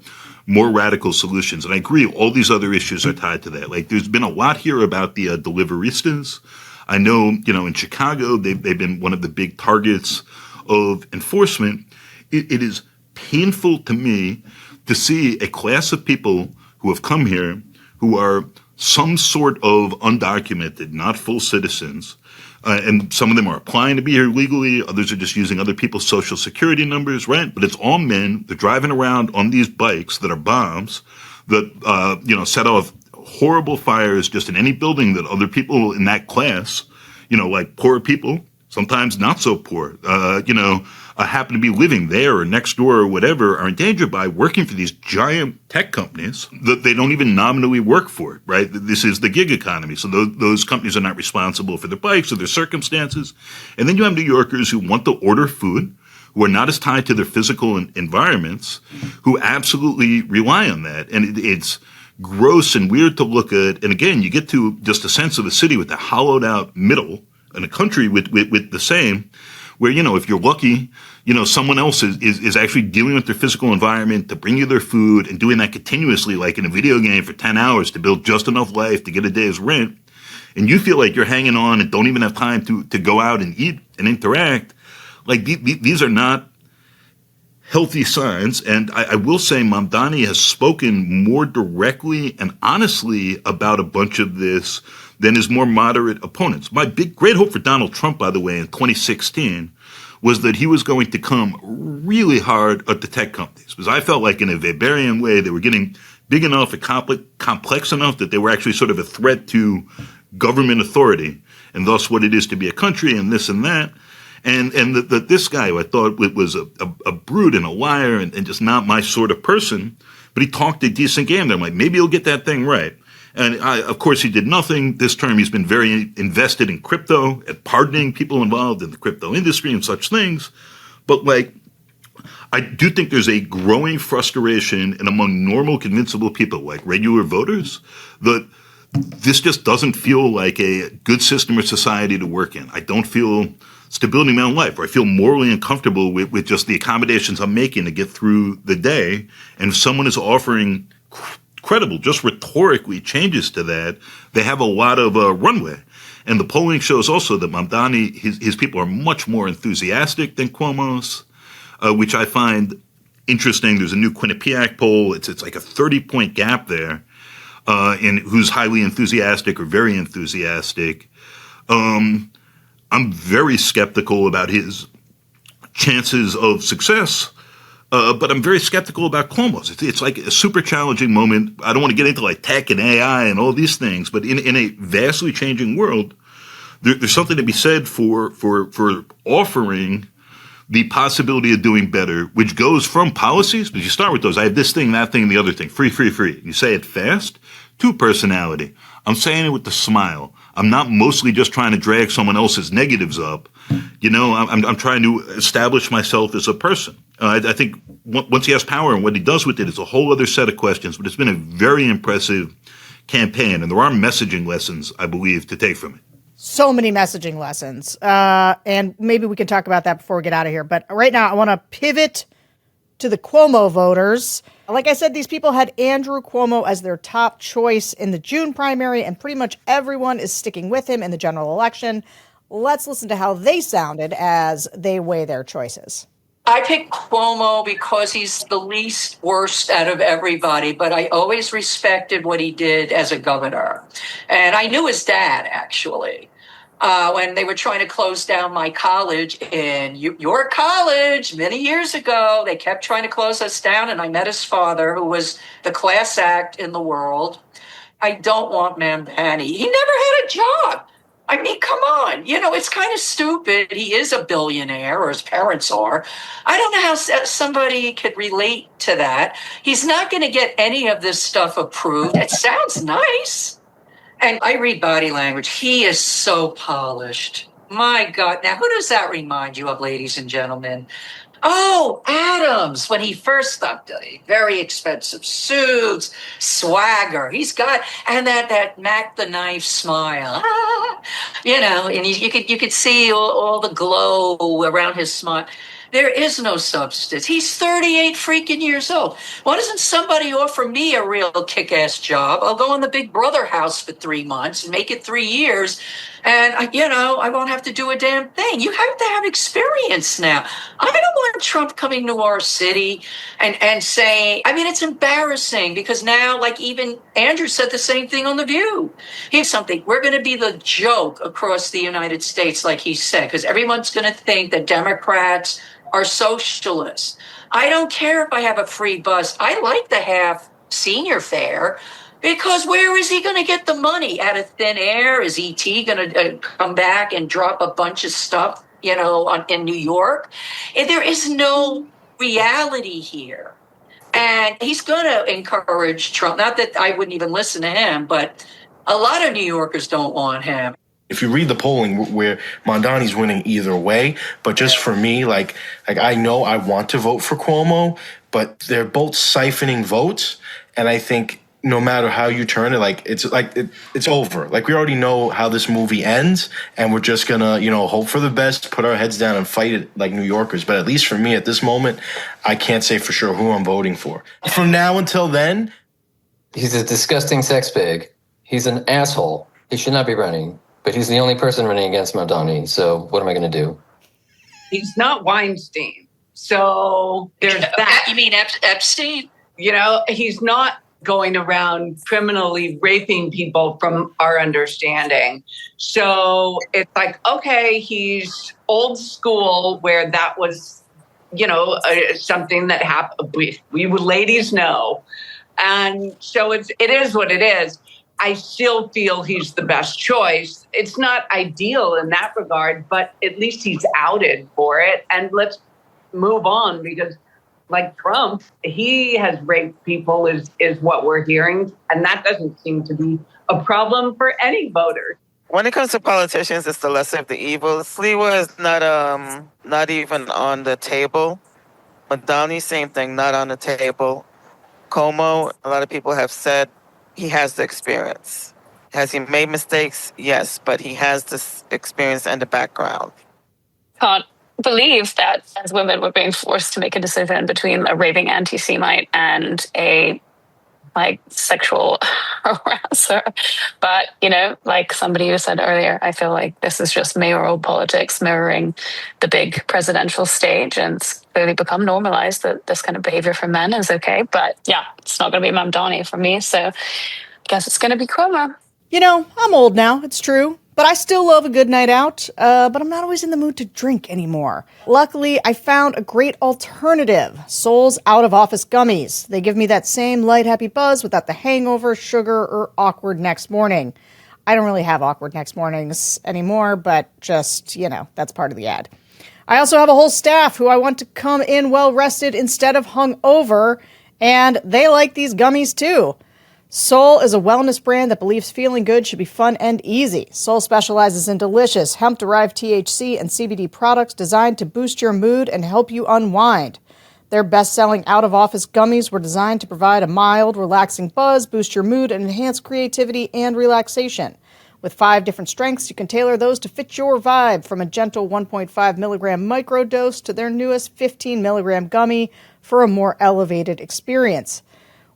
more radical solutions. And I agree, all these other issues are tied to that. Like, there's been a lot here about the deliveristas. I know, in Chicago, they've been one of the big targets of enforcement. It is painful to me to see a class of people who have come here who are some sort of undocumented, not full citizens, and some of them are applying to be here legally. Others are just using other people's social security numbers, right? But it's all men. They're driving around on these bikes that are bombs that, set off horrible fires just in any building that other people in that class, like poor people, sometimes not so poor, happen to be living there or next door or whatever, are endangered by working for these giant tech companies that they don't even nominally work for, right? This is the gig economy. So those companies are not responsible for their bikes or their circumstances. And then you have New Yorkers who want to order food, who are not as tied to their physical environments, who absolutely rely on that. And it's gross and weird to look at. And again, you get to just a sense of a city with a hollowed out middle and a country with the same, where, if you're lucky, someone else is actually dealing with their physical environment to bring you their food and doing that continuously, like in a video game for 10 hours to build just enough life to get a day's rent. And you feel like you're hanging on and don't even have time to go out and eat and interact. Like these are not healthy signs. And I will say Mamdani has spoken more directly and honestly about a bunch of this than his more moderate opponents. My great hope for Donald Trump, by the way, in 2016 was that he was going to come really hard at the tech companies, because I felt like in a Weberian way they were getting big enough and complex enough that they were actually sort of a threat to government authority and thus what it is to be a country and this and that. And that this guy, who I thought was a brute and a liar and just not my sort of person, but he talked a decent game. I'm like, maybe he'll get that thing right. And of course, he did nothing. This term, he's been very invested in crypto and pardoning people involved in the crypto industry and such things. But I do think there's a growing frustration and among normal, convincible people, like regular voters, that this just doesn't feel like a good system or society to work in. I don't feel stability in my own life, or I feel morally uncomfortable with just the accommodations I'm making to get through the day. And if someone is offering credible, just rhetorically, changes to that, they have a lot of runway. And the polling shows also that Mamdani, his people are much more enthusiastic than Cuomo's, which I find interesting. There's a new Quinnipiac poll. It's like a 30-point gap there in who's highly enthusiastic or very enthusiastic. I'm very skeptical about his chances of success. But I'm very skeptical about Cuomo's. It's like a super challenging moment. I don't want to get into like tech and AI and all these things, but in a vastly changing world, there's something to be said for offering the possibility of doing better, which goes from policies, but you start with those. I have this thing, that thing, the other thing, free. You say it fast, to personality. I'm saying it with a smile. I'm not mostly just trying to drag someone else's negatives up. I'm trying to establish myself as a person. I think once he has power and what he does with it is a whole other set of questions, but it's been a very impressive campaign, and there are messaging lessons, I believe, to take from it. So many messaging lessons. And maybe we can talk about that before we get out of here. But right now, I want to pivot to the Cuomo voters. Like I said, these people had Andrew Cuomo as their top choice in the June primary, and pretty much everyone is sticking with him in the general election. Let's listen to how they sounded as they weigh their choices. I picked Cuomo because he's the least worst out of everybody, but I always respected what he did as a governor. And I knew his dad, actually. When they were trying to close down my college in your college many years ago, they kept trying to close us down, and I met his father, who was the class act in the world. I don't want Mandani. He never had a job. I mean, come on. It's kind of stupid. He is a billionaire, or his parents are. I don't know how somebody could relate to that. He's not going to get any of this stuff approved. It sounds nice. And I read body language. He is so polished. My God. Now, who does that remind you of, ladies and gentlemen? Oh, Adams, when he first stopped, very expensive suits, swagger. He's got, and that Mac the Knife smile. And you could see all the glow around his smile. There is no substance. He's 38 freaking years old. Why doesn't somebody offer me a real kick-ass job? I'll go in the Big Brother house for 3 months and make it 3 years. And, I won't have to do a damn thing. You have to have experience now. I don't want Trump coming to our city and saying, it's embarrassing because now, like even Andrew said the same thing on The View. Here's something. We're going to be the joke across the United States, like he said, because everyone's going to think that Democrats are socialists. I don't care if I have a free bus. I like to have senior fare. Because where is he going to get the money? Out of thin air? Is E.T. going to come back and drop a bunch of stuff, in New York? And there is no reality here. And he's going to encourage Trump. Not that I wouldn't even listen to him, but a lot of New Yorkers don't want him. If you read the polling where Mandani's winning either way, but just for me, like I know I want to vote for Cuomo, but they're both siphoning votes. And I think no matter how you turn it, it's over. Like, we already know how this movie ends, and we're just gonna, hope for the best, put our heads down and fight it like New Yorkers. But at least for me at this moment, I can't say for sure who I'm voting for. From now until then, he's a disgusting sex pig. He's an asshole. He should not be running, but he's the only person running against Mandani. So what am I going to do? He's not Weinstein. So there's that. You mean Epstein? He's not going around criminally raping people from our understanding. So it's like, okay, he's old school where that was, something that happened. We ladies know. And so it is what it is. I still feel he's the best choice. It's not ideal in that regard, but at least he's outed for it. And let's move on, because like Trump, he has raped people is what we're hearing. And that doesn't seem to be a problem for any voter. When it comes to politicians, it's the lesser of the evils. Sliwa is not even on the table. Mandani, same thing, not on the table. Cuomo, a lot of people have said he has the experience. Has he made mistakes? Yes, but he has this experience and the background. Can't believe that as women we're being forced to make a decision between a raving anti-Semite and a sexual harasser. But, like somebody who said earlier, I feel like this is just mayoral politics mirroring the big presidential stage, and it's clearly become normalized that this kind of behavior from men is okay. But yeah, it's not going to be Mamdani for me. So I guess it's going to be Cuomo. I'm old now, it's true. But I still love a good night out, but I'm not always in the mood to drink anymore. Luckily, I found a great alternative, Sol's out-of-office gummies. They give me that same light, happy buzz without the hangover, sugar, or awkward next morning. I don't really have awkward next mornings anymore, but just, that's part of the ad. I also have a whole staff who I want to come in well-rested instead of hungover, and they like these gummies too. Sol is a wellness brand that believes feeling good should be fun and easy. Sol specializes in delicious hemp-derived THC and CBD products designed to boost your mood and help you unwind. Their best-selling out-of-office gummies were designed to provide a mild, relaxing buzz, boost your mood, and enhance creativity and relaxation. With 5 different strengths, you can tailor those to fit your vibe, from a gentle 1.5 milligram microdose to their newest 15 milligram gummy for a more elevated experience.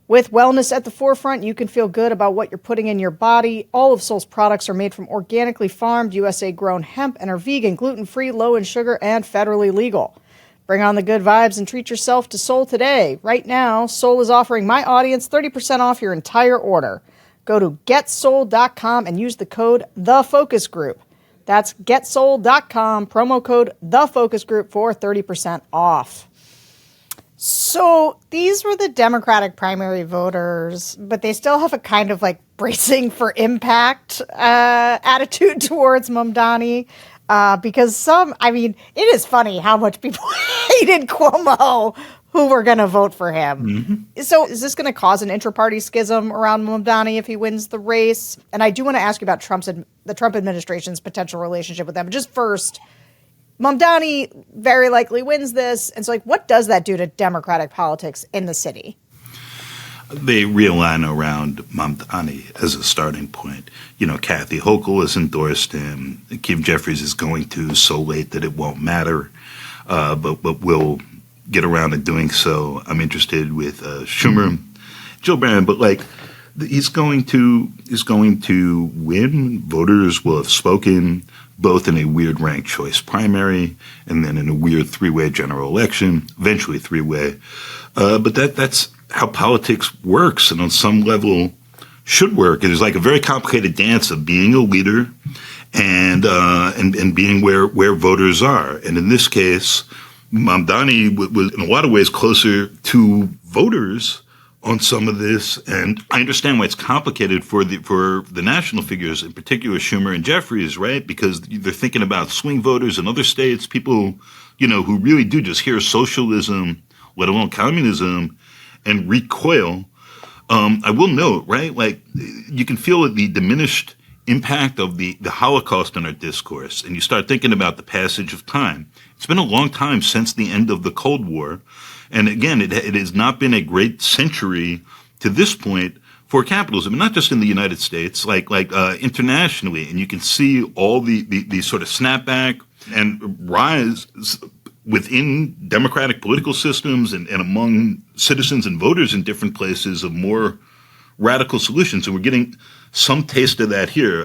With wellness at the forefront, you can feel good about what you're putting in your body. All of Sol's products are made from organically farmed, USA-grown hemp and are vegan, gluten-free, low in sugar, and federally legal. Bring on the good vibes and treat yourself to Sol today. Right now, Sol is offering my audience 30% off your entire order. Go to GetSol.com and use the code TheFocusGroup. That's GetSol.com, promo code TheFocusGroup for 30% off. So these were the Democratic primary voters, but they still have a kind of like bracing for impact attitude towards Mamdani. Because it is funny how much people hated Cuomo who were going to vote for him. Mm-hmm. So is this going to cause an intra-party schism around Mamdani if he wins the race? And I do want to ask you about the Trump administration's potential relationship with them. But just first, Mamdani very likely wins this. And so, what does that do to Democratic politics in the city? They realign around Mamdani as a starting point. Kathy Hochul has endorsed him. Kim Jeffries is going to so late that it won't matter, but will get around to doing so. I'm interested with Schumer, Gillibrand, but he's going to win. Voters will have spoken both in a weird ranked choice primary and then in a weird three-way general election, eventually three-way. But that's how politics works, and on some level should work. It is like a very complicated dance of being a leader and being where voters are. And in this case, Mamdani was in a lot of ways closer to voters on some of this, and I understand why it's complicated for the national figures, in particular Schumer and Jeffries, right? Because they're thinking about swing voters in other states, people who really do just hear socialism, let alone communism, and recoil. I will note, right? You can feel the diminished impact of the Holocaust in our discourse, and you start thinking about the passage of time. It's been a long time since the end of the Cold War. And again, it has not been a great century to this point for capitalism, and not just in the United States, internationally. And you can see all the sort of snapback and rise within democratic political systems and among citizens and voters in different places of more radical solutions. And we're getting some taste of that here.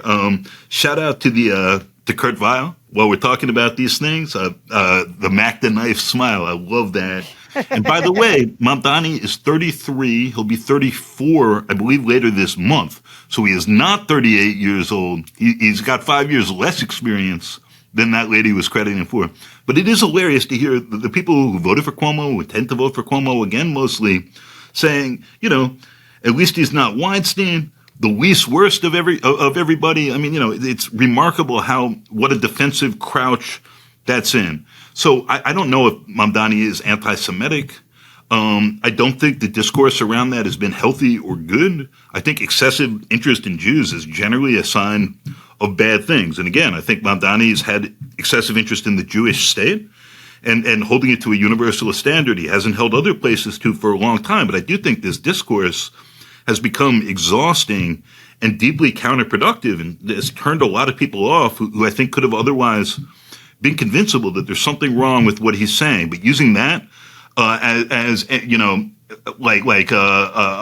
Shout out to Kurt Weill while we're talking about these things. The Mac the Knife smile. I love that. And by the way, Mamdani is 33. He'll be 34, I believe, later this month. So he is not 38 years old. He's got 5 years less experience than that lady was crediting him for. But it is hilarious to hear the people who voted for Cuomo, who tend to vote for Cuomo again mostly, saying, at least he's not Weinstein, the least worst of everybody. It's remarkable what a defensive crouch that's in. So I don't know if Mamdani is anti-Semitic. I don't think the discourse around that has been healthy or good. I think excessive interest in Jews is generally a sign of bad things. And again, I think Mamdani has had excessive interest in the Jewish state and holding it to a universalist standard. He hasn't held other places to for a long time. But I do think this discourse has become exhausting and deeply counterproductive, and has turned a lot of people off who I think could have otherwise been convincible that there's something wrong with what he's saying. But using that as a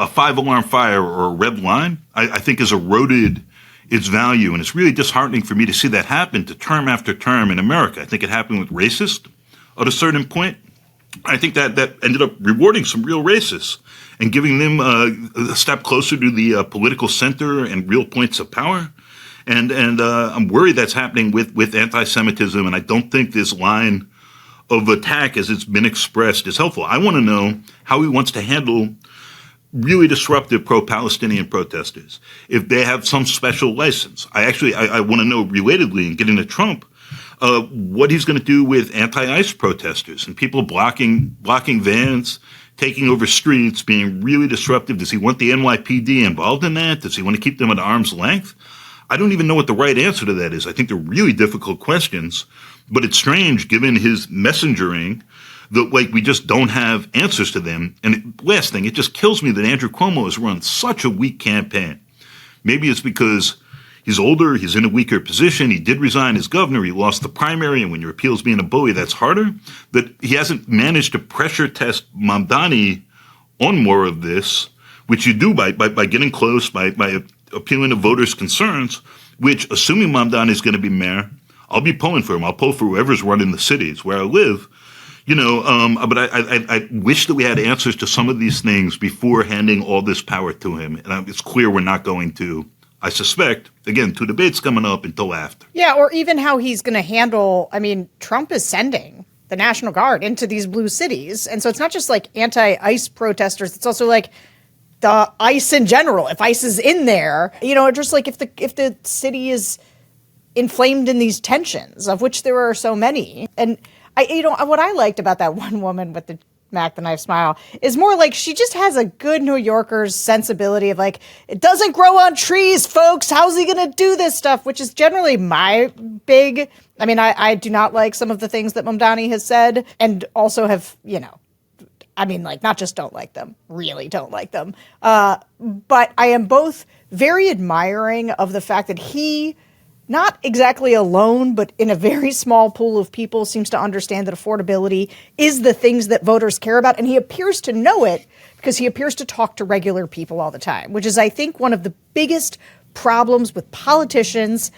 5-alarm fire or a red line, I think has eroded its value. And it's really disheartening for me to see that happen to term after term in America. I think it happened with racists at a certain point. I think that ended up rewarding some real racists and giving them a step closer to the political center and real points of power. And I'm worried that's happening with anti-Semitism, and I don't think this line of attack as it's been expressed is helpful. I want to know how he wants to handle really disruptive pro-Palestinian protesters, if they have some special license. I want to know, relatedly, and getting to Trump, what he's going to do with anti-ICE protesters and people blocking vans, taking over streets, being really disruptive. Does he want the NYPD involved in that? Does he want to keep them at arm's length? I don't even know what the right answer to that is. I think they're really difficult questions, but it's strange given his messengering that we just don't have answers to them. And last thing, it just kills me that Andrew Cuomo has run such a weak campaign. Maybe it's because he's older, he's in a weaker position, he did resign as governor, he lost the primary, and when your appeal's being a bully, that's harder. That he hasn't managed to pressure test Mamdani on more of this, which you do by getting close, by appealing to voters' concerns, which, assuming Mamdani is going to be mayor, I'll be polling for him. I'll poll for whoever's running the cities where I live. But I wish that we had answers to some of these things before handing all this power to him. And it's clear we're not going to. I suspect, again, 2 debates coming up until after. Yeah, or even how he's going to handle, Trump is sending the National Guard into these blue cities. And so it's not just like anti-ICE protesters. It's also like the ICE in general. If ICE is in there, just like if the city is inflamed in these tensions, of which there are so many. And what I liked about that one woman with the Mac the Knife smile is more like she just has a good New Yorker's sensibility of like, it doesn't grow on trees, folks. How's he going to do this stuff? Which is generally my big, I do not like some of the things that Mamdani has said, and also have, not just don't like them, really don't like them. But I am both very admiring of the fact that he, not exactly alone, but in a very small pool of people, seems to understand that affordability is the things that voters care about. And he appears to know it because he appears to talk to regular people all the time, which is, I think, one of the biggest problems with politicians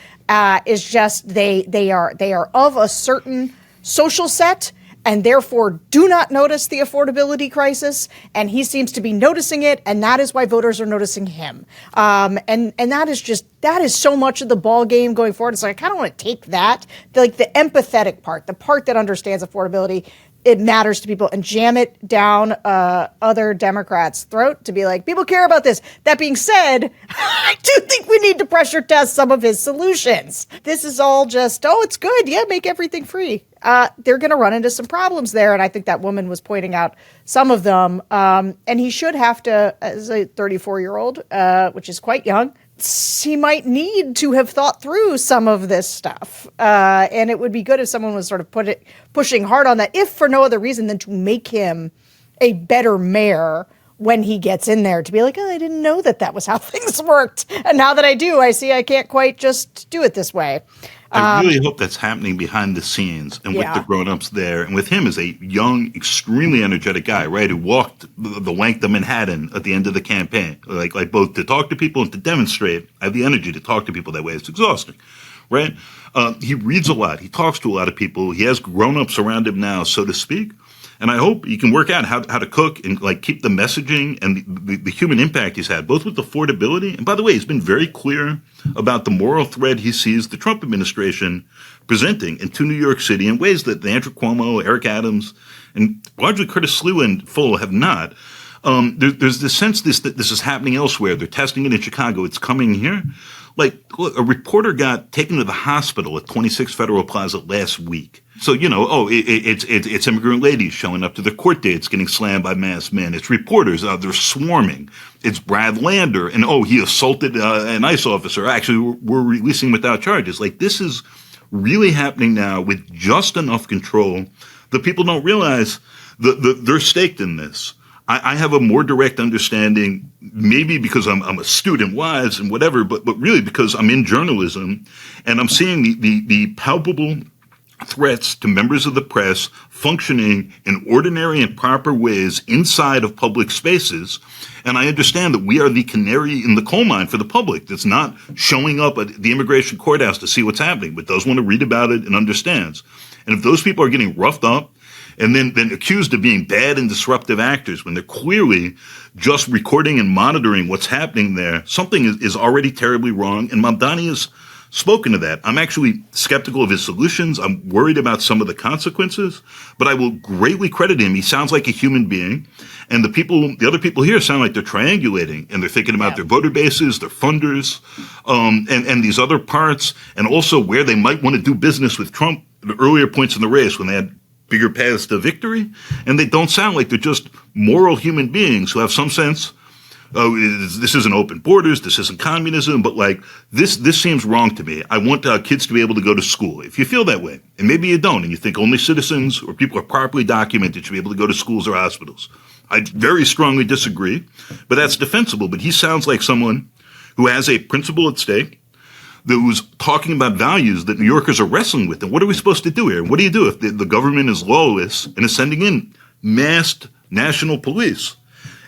is just they are of a certain social set and therefore do not notice the affordability crisis. And he seems to be noticing it. And that is why voters are noticing him. And that is so much of the ball game going forward. It's like, I kind of want to take that, the empathetic part, the part that understands affordability, it matters to people, and jam it down other Democrats' throat to be like, people care about this. That being said, I do think we need to pressure test some of his solutions. This is all just, it's good. Yeah, make everything free. They're going to run into some problems there. And I think that woman was pointing out some of them. And he should have to, as a 34-year-old, which is quite young, he might need to have thought through some of this stuff. And it would be good if someone was sort of pushing hard on that, if for no other reason than to make him a better mayor when he gets in there, to be like, I didn't know that was how things worked. And now that I do, I see I can't quite just do it this way. I really hope that's happening behind the scenes and with the grown-ups there. And with him as a young, extremely energetic guy, right, who walked the length of Manhattan at the end of the campaign, like both to talk to people and to demonstrate. I have the energy to talk to people that way. It's exhausting, right? He reads a lot. He talks to a lot of people. He has grown-ups around him now, so to speak. And I hope he can work out how to cook and keep the messaging and the human impact he's had, both with affordability. And by the way, he's been very clear about the moral thread he sees the Trump administration presenting into New York City in ways that Andrew Cuomo, Eric Adams, and largely Curtis Sliwa and full have not. There's this sense that this is happening elsewhere. They're testing it in Chicago. It's coming here. Like, look, a reporter got taken to the hospital at 26 Federal Plaza last week. So, it's immigrant ladies showing up to their court dates getting slammed by masked men. It's reporters, they're swarming. It's Brad Lander, and he assaulted an ICE officer. Actually, we're releasing without charges. Like, this is really happening now with just enough control that people don't realize they're staked in this. I have a more direct understanding, maybe because I'm a student wise and whatever, but really because I'm in journalism and I'm seeing the palpable threats to members of the press functioning in ordinary and proper ways inside of public spaces. And I understand that we are the canary in the coal mine for the public that's not showing up at the immigration courthouse to see what's happening, but does want to read about it and understands. And if those people are getting roughed up, and then accused of being bad and disruptive actors when they're clearly just recording and monitoring what's happening there, something is already terribly wrong. And Mamdani has spoken to that. I'm actually skeptical of his solutions. I'm worried about some of the consequences, but I will greatly credit him. He sounds like a human being. And the other people here sound like they're triangulating and they're thinking about their voter bases, their funders, and these other parts, and also where they might want to do business with Trump at earlier points in the race when they had bigger paths to victory. And they don't sound like they're just moral human beings who have some sense, this isn't open borders, this isn't communism, but like this seems wrong to me. I want kids to be able to go to school. If you feel that way, and maybe you don't, and you think only citizens or people are properly documented should be able to go to schools or hospitals, I very strongly disagree, but that's defensible. But he sounds like someone who has a principle at stake, who's talking about values that New Yorkers are wrestling with. And what are we supposed to do here? What do you do if the government is lawless and is sending in masked national police?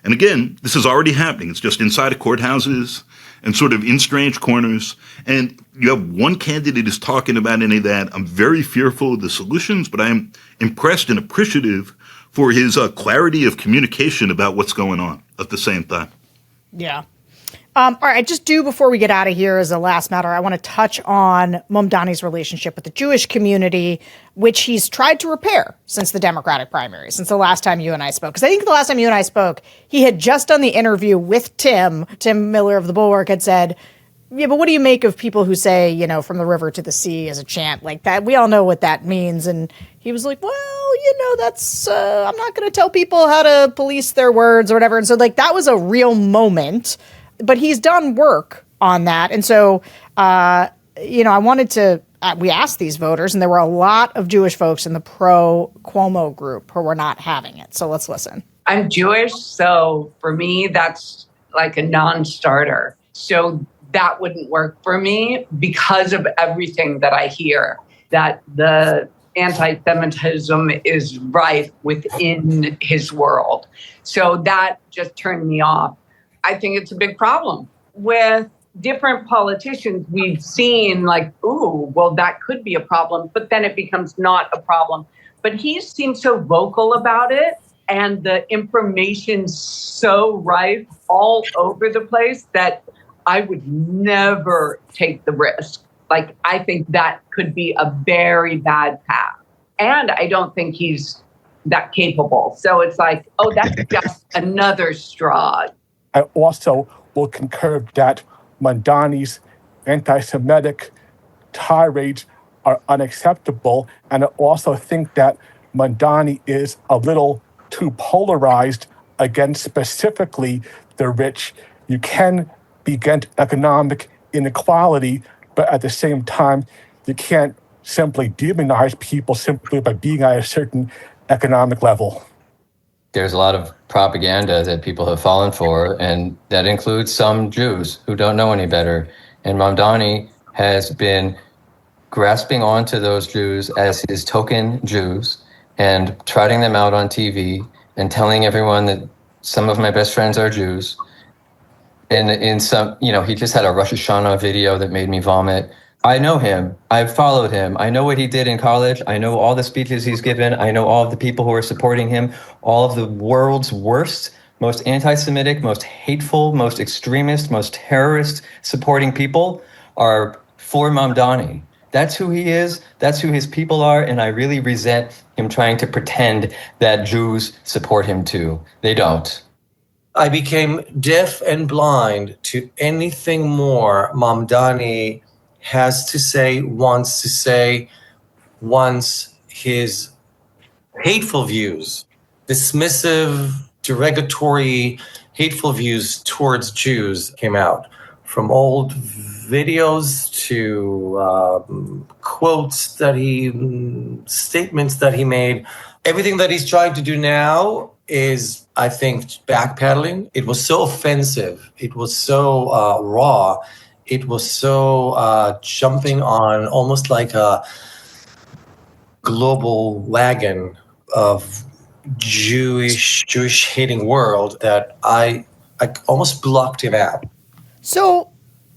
And again, this is already happening. It's just inside of courthouses and sort of in strange corners. And you have one candidate who's talking about any of that. I'm very fearful of the solutions, but I am impressed and appreciative for his clarity of communication about what's going on at the same time. Yeah. All right, before we get out of here as a last matter, I want to touch on Mamdani's relationship with the Jewish community, which he's tried to repair since the Democratic primary, since the last time you and I spoke. Because I think the last time you and I spoke, he had just done the interview with Tim Miller of the Bulwark had said, yeah, but what do you make of people who say, from the river to the sea as a chant like that? We all know what that means. And he was like, well, that's, I'm not going to tell people how to police their words or whatever. And so that was a real moment. But he's done work on that. And so, I wanted to, we asked these voters, and there were a lot of Jewish folks in the pro-Cuomo group who were not having it. So let's listen. I'm Jewish, so for me, that's like a non-starter. So that wouldn't work for me because of everything that I hear, that the anti-Semitism is rife within his world. So that just turned me off. I think it's a big problem. With different politicians, we've seen that could be a problem, but then it becomes not a problem. But he seems so vocal about it, and the information's so rife all over the place that I would never take the risk. I think that could be a very bad path. And I don't think he's that capable. So it's that's just another straw. I also will concur that Mandani's anti-Semitic tirades are unacceptable. And I also think that Mandani is a little too polarized against specifically the rich. You can be against economic inequality, but at the same time, you can't simply demonize people simply by being at a certain economic level. There's a lot of propaganda that people have fallen for, and that includes some Jews who don't know any better. And Mamdani has been grasping onto those Jews as his token Jews and trotting them out on TV and telling everyone that some of my best friends are Jews. And in some, he just had a Rosh Hashanah video that made me vomit. I know him. I've followed him. I know what he did in college. I know all the speeches he's given. I know all of the people who are supporting him. All of the world's worst, most anti-Semitic, most hateful, most extremist, most terrorist supporting people are for Mamdani. That's who he is. That's who his people are. And I really resent him trying to pretend that Jews support him too. They don't. I became deaf and blind to anything more Mamdani has to say, wants to say, once his hateful views, dismissive, derogatory, hateful views towards Jews came out. From old videos to quotes that statements that he made. Everything that he's trying to do now is, I think, backpedaling. It was so offensive. It was so raw. It was so jumping on almost like a global wagon of Jewish hating world that I almost blocked him out. So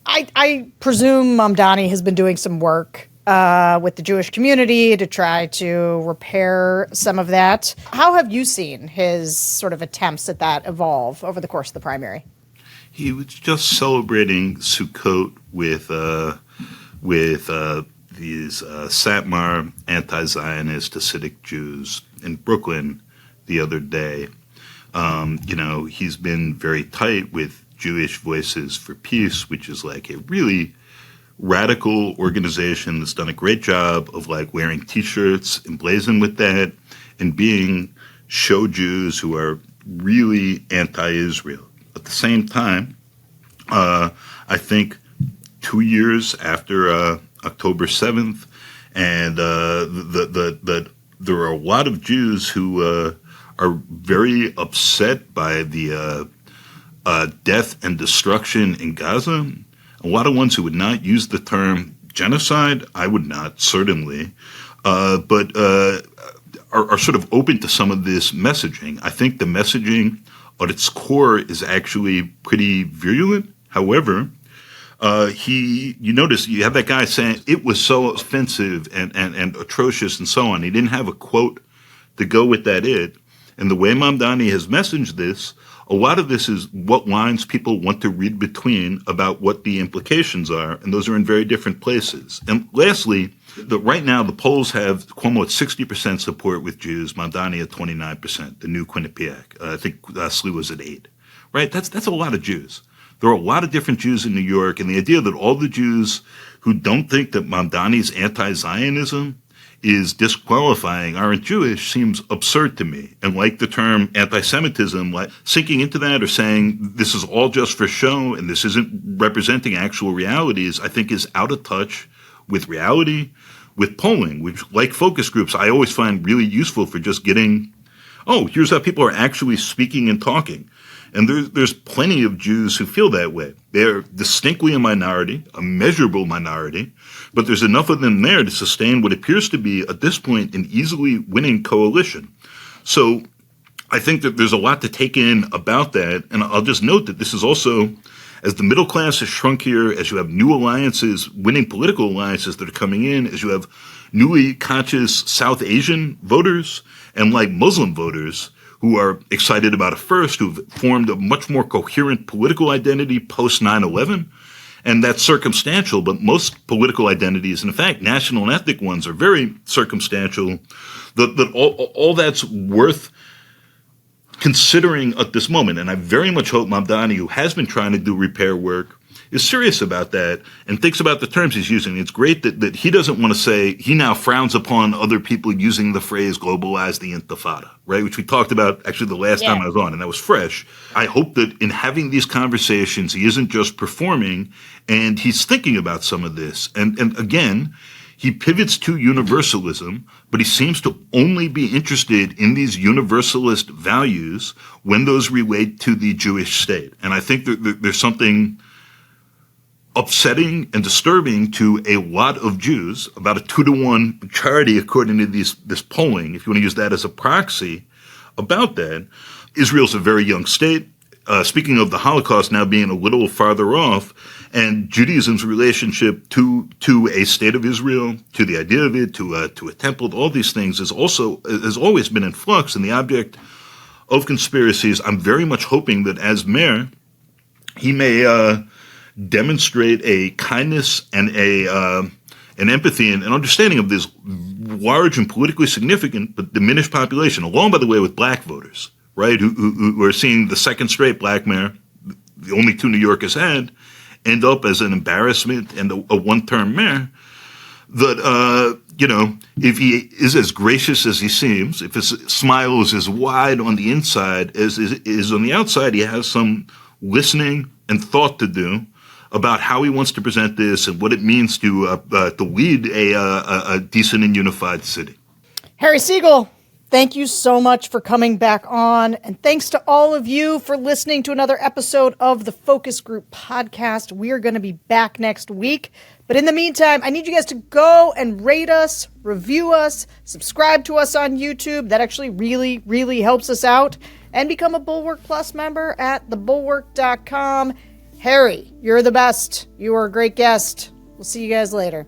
I presume Mamdani has been doing some work with the Jewish community to try to repair some of that. How have you seen his sort of attempts at that evolve over the course of the primary? He was just celebrating Sukkot with these Satmar anti-Zionist Hasidic Jews in Brooklyn the other day. He's been very tight with Jewish Voices for Peace, which is like a really radical organization that's done a great job of wearing T-shirts emblazoned with that and being show Jews who are really anti-Israel. At the same time, I think 2 years after October 7th, and there are a lot of Jews who are very upset by the death and destruction in Gaza. A lot of ones who would not use the term genocide, I would not, certainly, but are sort of open to some of this messaging. I think the messaging at its core is actually pretty virulent. However, you notice you have that guy saying it was so offensive and atrocious and so on. He didn't have a quote to go with that. And the way Mamdani has messaged this, A lot of this is what lines people want to read between about what the implications are, and those are in very different places. And lastly, right now the polls have Cuomo at 60% support with Jews, Mamdani at 29%, the new Quinnipiac. I think Slee was at 8%. Right? That's a lot of Jews. There are a lot of different Jews in New York, and the idea that all the Jews who don't think that Mamdani's anti-Zionism is disqualifying aren't Jewish seems absurd to me. And like the term anti-Semitism, like sinking into that or saying this is all just for show and this isn't representing actual realities, I think is out of touch with reality, with polling, which, like focus groups, I always find really useful for just getting, here's how people are actually speaking and talking. And there's plenty of Jews who feel that way. They're distinctly a minority, a measurable minority, but there's enough of them there to sustain what appears to be, at this point, an easily winning coalition. So I think that there's a lot to take in about that. And I'll just note that this is also, as the middle class has shrunk here, as you have new alliances, winning political alliances that are coming in, as you have newly conscious South Asian voters and like Muslim voters who are excited about it first, who've formed a much more coherent political identity post 9/11. And that's circumstantial, but most political identities, and in fact, national and ethnic ones, are very circumstantial. That all that's worth considering at this moment. And I very much hope Mamdani, who has been trying to do repair work, is serious about that and thinks about the terms he's using. It's great that he doesn't want to say he now frowns upon other people using the phrase globalize the intifada, right? Which we talked about actually the last time I was on, and that was fresh. I hope that in having these conversations, he isn't just performing and he's thinking about some of this. And again, he pivots to universalism, but he seems to only be interested in these universalist values when those relate to the Jewish state. And I think that there's something upsetting and disturbing to a lot of Jews, about a 2-to-1 majority according to this polling, if you want to use that as a proxy, about that. Israel's a very young state. Speaking of the Holocaust now being a little farther off, and Judaism's relationship to a state of Israel, to the idea of it, to a temple, all these things has always been in flux, and the object of conspiracies. I'm very much hoping that as mayor, he may demonstrate a kindness and an empathy and an understanding of this large and politically significant but diminished population, along, by the way, with black voters, right, who are seeing the second straight black mayor, the only 2 New York has had, end up as an embarrassment and a one-term mayor, that, if he is as gracious as he seems, if his smile is as wide on the inside as is on the outside, he has some listening and thought to do about how he wants to present this and what it means to lead a decent and unified city. Harry Siegel, thank you so much for coming back on. And thanks to all of you for listening to another episode of the Focus Group podcast. We are going to be back next week. But in the meantime, I need you guys to go and rate us, review us, subscribe to us on YouTube. That actually really, really helps us out. And become a Bulwark Plus member at thebulwark.com. Harry, you're the best. You are a great guest. We'll see you guys later.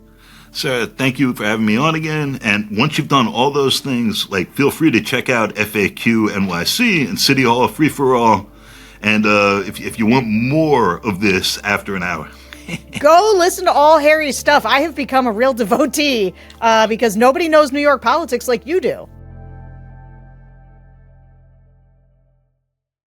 Sarah, thank you for having me on again. And once you've done all those things, feel free to check out FAQ NYC and City Hall Free for All. And if you want more of this after an hour. Go listen to all Harry's stuff. I have become a real devotee because nobody knows New York politics like you do.